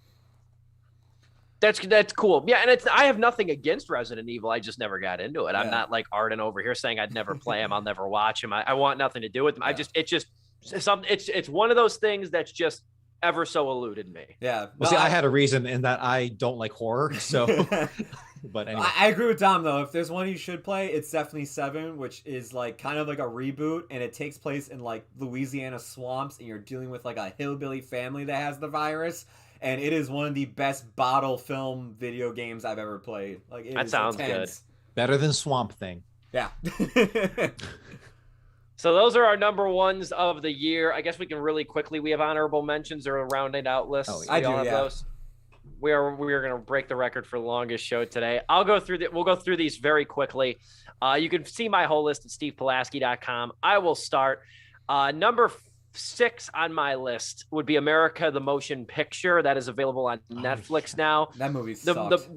That's cool. Yeah, and I have nothing against Resident Evil. I just never got into it. I'm not like Arden over here saying I'd never play him. I'll never watch him. I want nothing to do with them. It's one of those things that's just ever so eluded me. Yeah. Well, see, I had a reason in that I don't like horror. So, but anyway, I agree with Dom though. If there's one you should play, it's definitely 7, which is like kind of like a reboot, and it takes place in like Louisiana swamps, and you're dealing with like a hillbilly family that has the virus. And it is one of the best bottle film video games I've ever played. Like that sounds intense. good. Better than Swamp Thing. Yeah. So those are our number ones of the year. I guess we can really quickly. We have honorable mentions or a rounded out list. Oh, I do. Yeah. Those. We are going to break the record for the longest show today. We'll go through these very quickly. You can see my whole list at stevepulaski.com. I will start. Number 6 on my list would be America the Motion Picture. That is available on Netflix now. That movie sucks.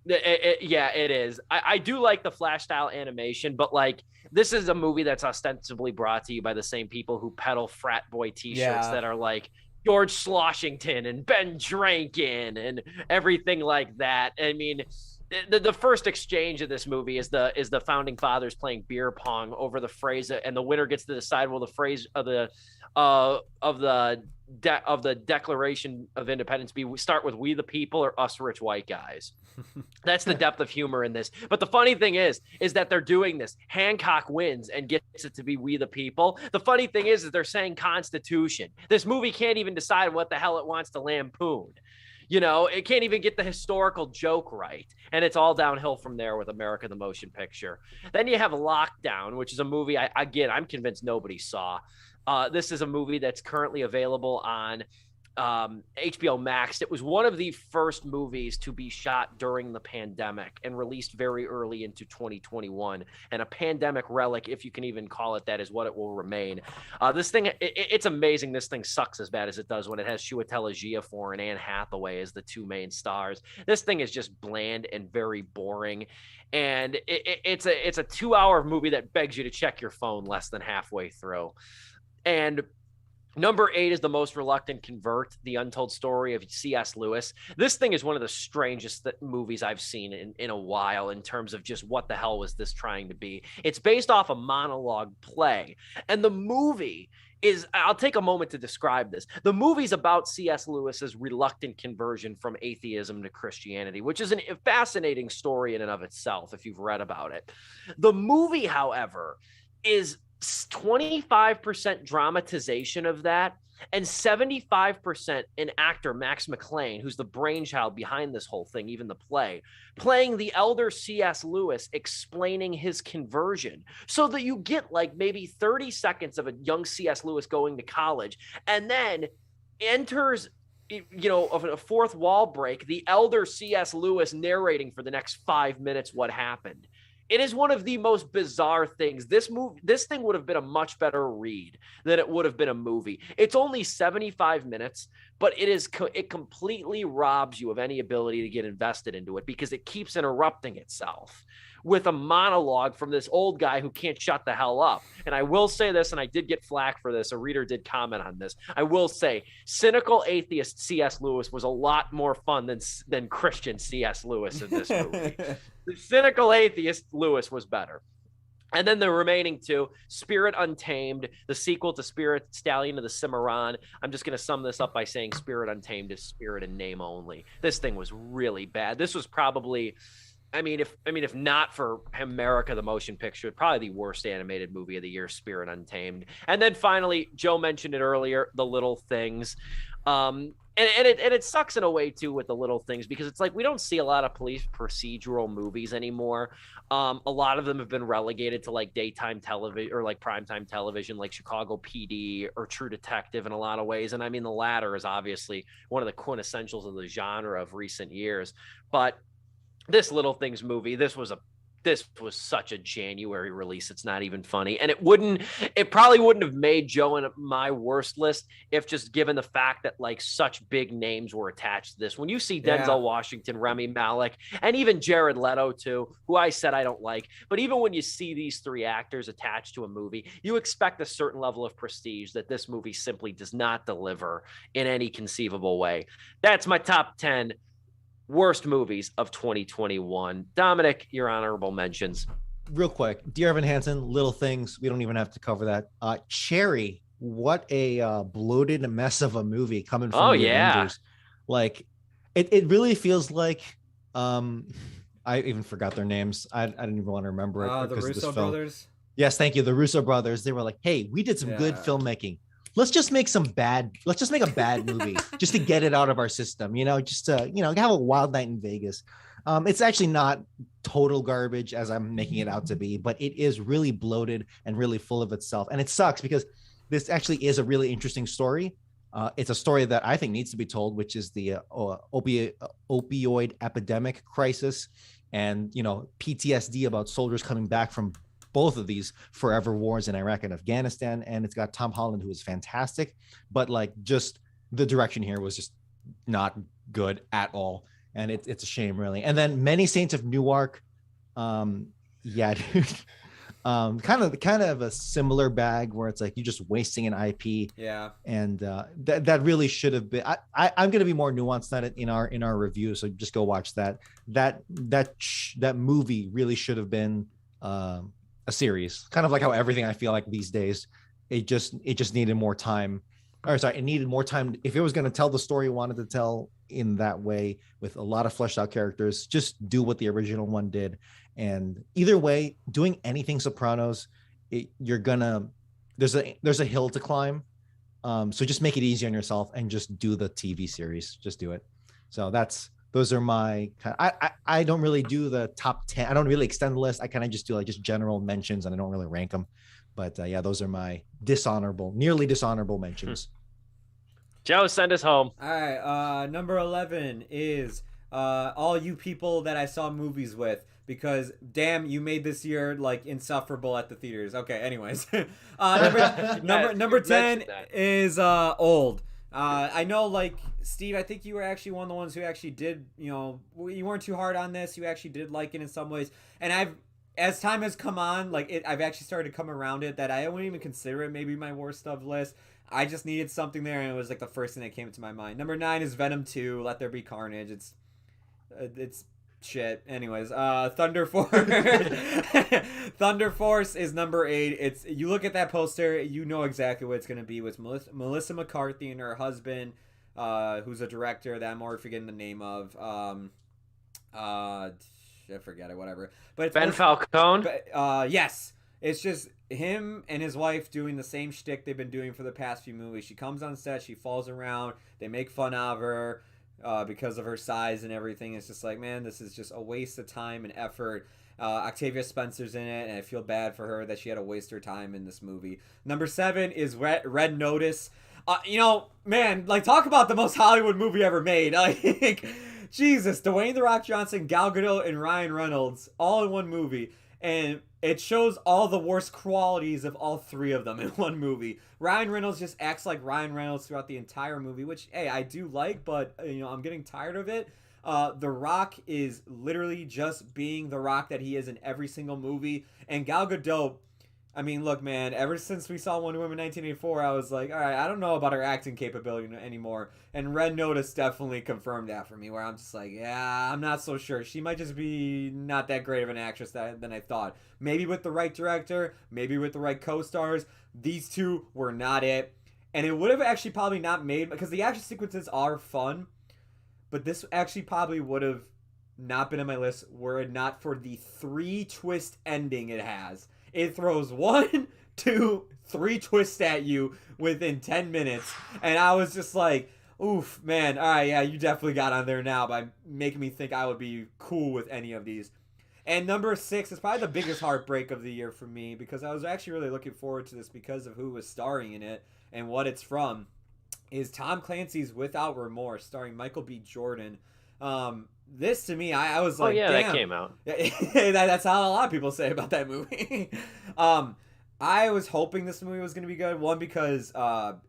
It is. I do like the Flash style animation, but like this is a movie that's ostensibly brought to you by the same people who peddle frat boy t-shirts that are like George Sloshington and Ben Drankin and everything like that. I mean, the first exchange of this movie is the founding fathers playing beer pong over the phrase, and the winner gets to decide will the phrase of the Declaration of Independence be start with "We the people" or "Us rich white guys." That's the depth of humor in this. But the funny thing is that they're doing this. Hancock wins and gets it to be "We the people." The funny thing is they're saying Constitution. This movie can't even decide what the hell it wants to lampoon. It can't even get the historical joke right. And it's all downhill from there with America the Motion Picture. Then you have Lockdown, which is a movie, I'm convinced nobody saw. This is a movie that's currently available on HBO Max. It was one of the first movies to be shot during the pandemic and released very early into 2021. And a pandemic relic, if you can even call it that, is what it will remain. This thing, it's amazing. This thing sucks as bad as it does when it has Chiwetel Ejiofor and Anne Hathaway as the two main stars. This thing is just bland and very boring. And it's a 2-hour movie that begs you to check your phone less than halfway through. And number 8 is The Most Reluctant Convert, The Untold Story of C.S. Lewis. This thing is one of the strangest movies I've seen in a while in terms of just what the hell was this trying to be. It's based off a monologue play. And the movie is, I'll take a moment to describe this. The movie's about C.S. Lewis's reluctant conversion from atheism to Christianity, which is a fascinating story in and of itself if you've read about it. The movie, however, is 25% dramatization of that and 75% an actor, Max McLean, who's the brainchild behind this whole thing, even the play, playing the elder C.S. Lewis explaining his conversion, so that you get like maybe 30 seconds of a young C.S. Lewis going to college, and then enters of a fourth wall break, the elder C.S. Lewis narrating for the next 5 minutes what happened. It is one of the most bizarre things. This thing would have been a much better read than it would have been a movie. It's only 75 minutes, but it completely robs you of any ability to get invested into it because it keeps interrupting itself with a monologue from this old guy who can't shut the hell up. And I will say this, and I did get flack for this. A reader did comment on this. I will say cynical atheist C.S. Lewis was a lot more fun than Christian C.S. Lewis in this movie. The cynical atheist Lewis was better. And then the remaining two, Spirit Untamed, the sequel to Spirit Stallion of the Cimarron. I'm just going to sum this up by saying Spirit Untamed is spirit in name only. This thing was really bad. This was probably, if not for America, the motion picture, probably the worst animated movie of the year, Spirit Untamed. And then finally, Joe mentioned it earlier, The Little Things. And it sucks in a way too with The Little Things, because it's like we don't see a lot of police procedural movies anymore. A lot of them have been relegated to like daytime television or like primetime television, like Chicago PD or True Detective in a lot of ways. And I mean, the latter is obviously one of the quintessentials of the genre of recent years. But this Little Things movie, this was such a January release. It's not even funny. And it probably wouldn't have made Joe and my worst list if just given the fact that like such big names were attached to this. When you see Denzel Washington, Rami Malek, and even Jared Leto too, who I said I don't like, but even when you see these three actors attached to a movie, you expect a certain level of prestige that this movie simply does not deliver in any conceivable way. That's my top 10 worst movies of 2021. Dominic, your honorable mentions. Real quick, Dear Evan Hansen, Little Things. We don't even have to cover that. Cherry, what a bloated mess of a movie coming from the Avengers. Like, it really feels like, I even forgot their names. I didn't even want to remember it. The Russo brothers. Yes, thank you. The Russo brothers. They were like, hey, we did some good filmmaking. Let's just make a bad movie just to get it out of our system, just to, have a wild night in Vegas. It's actually not total garbage as I'm making it out to be, but it is really bloated and really full of itself. And it sucks because this actually is a really interesting story. It's a story that I think needs to be told, which is the opioid epidemic crisis and, PTSD about soldiers coming back from both of these forever wars in Iraq and Afghanistan. And it's got Tom Holland, who is fantastic, but like just the direction here was just not good at all. And it's a shame, really. And then Many Saints of Newark. Dude. Kind of a similar bag where it's like you're just wasting an IP. Yeah. And that really should have been. I'm going to be more nuanced than it in our review. So just go watch that. That movie really should have been a series, kind of like how everything I feel like these days, it just needed more time. It needed more time. If it was going to tell the story it wanted to tell in that way with a lot of fleshed out characters, just do what the original one did. And either way, doing anything Sopranos, there's a hill to climb. So just make it easy on yourself and just do the TV series. Just do it. So those are my, I don't really do the top 10. I don't really extend the list. I kind of just do like just general mentions and I don't really rank them. But those are my nearly dishonorable mentions. Joe, send us home. All right. Number 11 is all you people that I saw movies with, because damn, you made this year like insufferable at the theaters. Okay. Anyways, number 10 is Old. I know, like, Steve, I think you were actually one of the ones who actually did, you weren't too hard on this. You actually did like it in some ways. And as time has come on, like, I've actually started to come around it that I wouldn't even consider it maybe my worst of list. I just needed something there, and it was like the first thing that came to my mind. Number 9 is Venom 2, Let There Be Carnage. It's shit. Anyways, Thunder Force. Thunder Force is number 8. You look at that poster, you know exactly what it's gonna be with Melissa McCarthy and her husband, who's a director that I'm already forgetting the name of. I forget it. Whatever. But it's Ben Falcone. Yes. It's just him and his wife doing the same shtick they've been doing for the past few movies. She comes on set, she falls around, they make fun of her because of her size and everything. It's just like, man, this is just a waste of time and effort. Octavia Spencer's in it, and I feel bad for her that she had to waste her time in this movie. Number 7 is Red Notice. Man, like, talk about the most Hollywood movie ever made. Like, Jesus, Dwayne The Rock Johnson, Gal Gadot, and Ryan Reynolds all in one movie. And it shows all the worst qualities of all three of them in one movie. Ryan Reynolds just acts like Ryan Reynolds throughout the entire movie, which, hey, I do like, but, I'm getting tired of it. The Rock is literally just being The Rock that he is in every single movie. And Gal Gadot, I mean, look, man, ever since we saw Wonder Woman 1984, I was like, all right, I don't know about her acting capability anymore. And Red Notice definitely confirmed that for me, where I'm just like, yeah, I'm not so sure. She might just be not that great of an actress than I thought. Maybe with the right director, maybe with the right co-stars. These two were not it. And it would have actually probably not made, because the action sequences are fun, but this actually probably would have not been on my list were it not for the 3-twist ending it has. It throws 1, 2, 3 twists at you within 10 minutes. And I was just like, oof, man. All right, yeah, you definitely got on there now by making me think I would be cool with any of these. And number 6 is probably the biggest heartbreak of the year for me, because I was actually really looking forward to this because of who was starring in it and what it's from, is Tom Clancy's Without Remorse, starring Michael B. Jordan. This to me, I was like, oh yeah, damn. that came out. That's how a lot of people say about that movie. I was hoping this movie was going to be good. One, because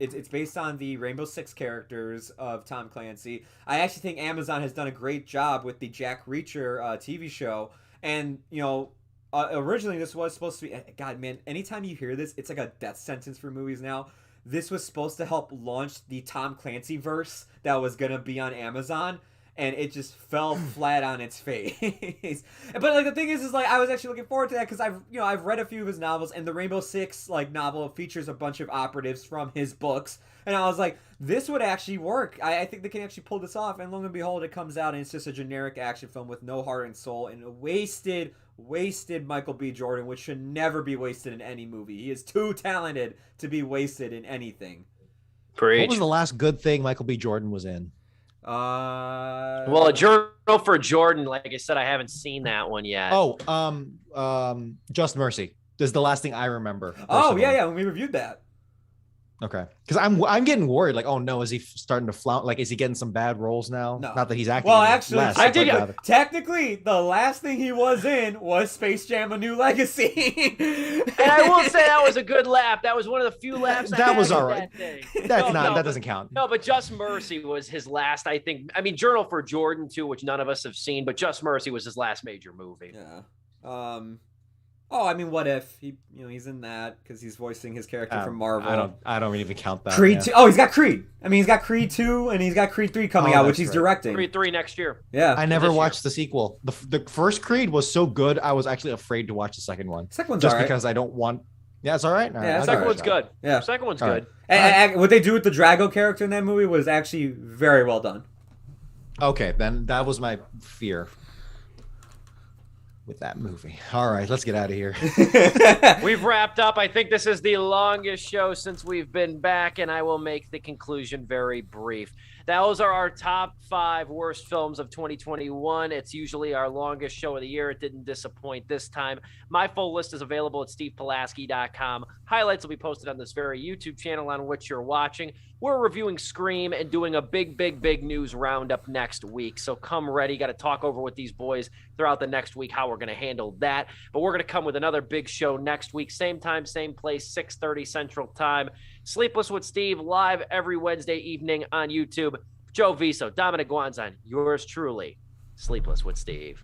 it's based on the Rainbow Six characters of Tom Clancy. I actually think Amazon has done a great job with the Jack Reacher TV show. And, you know, originally this was supposed to be... God, man, anytime you hear this, it's like a death sentence for movies now. This was supposed to help launch the Tom Clancy verse that was going to be on Amazon. And it just fell flat on its face. But like the thing is like I was actually looking forward to that because I've read a few of his novels, and the Rainbow Six like novel features a bunch of operatives from his books, and I was like, this would actually work. I think they can actually pull this off. And lo and behold, it comes out and it's just a generic action film with no heart and soul, and a wasted Michael B. Jordan, which should never be wasted in any movie. He is too talented to be wasted in anything. Preach. What was the last good thing Michael B. Jordan was in? Well, A Journal for Jordan, like I said, I haven't seen that one yet. Just Mercy. This is the last thing I remember. Oh, yeah, when we reviewed that. Okay, because I'm getting worried. Like, oh no, is he starting to flout? Like, is he getting some bad roles now? No. Not that he's acting. Well, actually, I did. Technically, the last thing he was in was Space Jam: A New Legacy. And I will say that was a good laugh. That was one of the few laughs. That was all right. right. That That doesn't count. No, but Just Mercy was his last. I think. I mean, Journal for Jordan too, which none of us have seen, but Just Mercy was his last major movie. Yeah. Oh, I mean, what if he's in that because he's voicing his character from Marvel? I don't even count that. Creed 2. Oh, he's got Creed. I mean, he's got Creed 2 and he's got Creed 3 coming out, which he's directing. Creed 3 next year. Yeah. I never watched the sequel. The first Creed was so good, I was actually afraid to watch the second one. Second one's just all right. because I don't want. Yeah, it's all right. Yeah, second one's good. Yeah, second one's good. And what they do with the Drago character in that movie was actually very well done. Okay, then that was my fear with that movie. All right, let's get out of here. We've wrapped up. I think this is the longest show since we've been back, and I will make the conclusion very brief. Those are our top 5 worst films of 2021. It's usually our longest show of the year. It didn't disappoint this time. My full list is available at stevepulaski.com. Highlights will be posted on this very YouTube channel on which you're watching. We're reviewing Scream and doing a big news roundup next week. So come ready. Got to talk over with these boys throughout the next week how we're going to handle that. But we're going to come with another big show next week. Same time, same place, 6:30 Central Time. Sleepless with Steve, live every Wednesday evening on YouTube. Joe Viso, Dominic Guanzon, yours truly, Sleepless with Steve.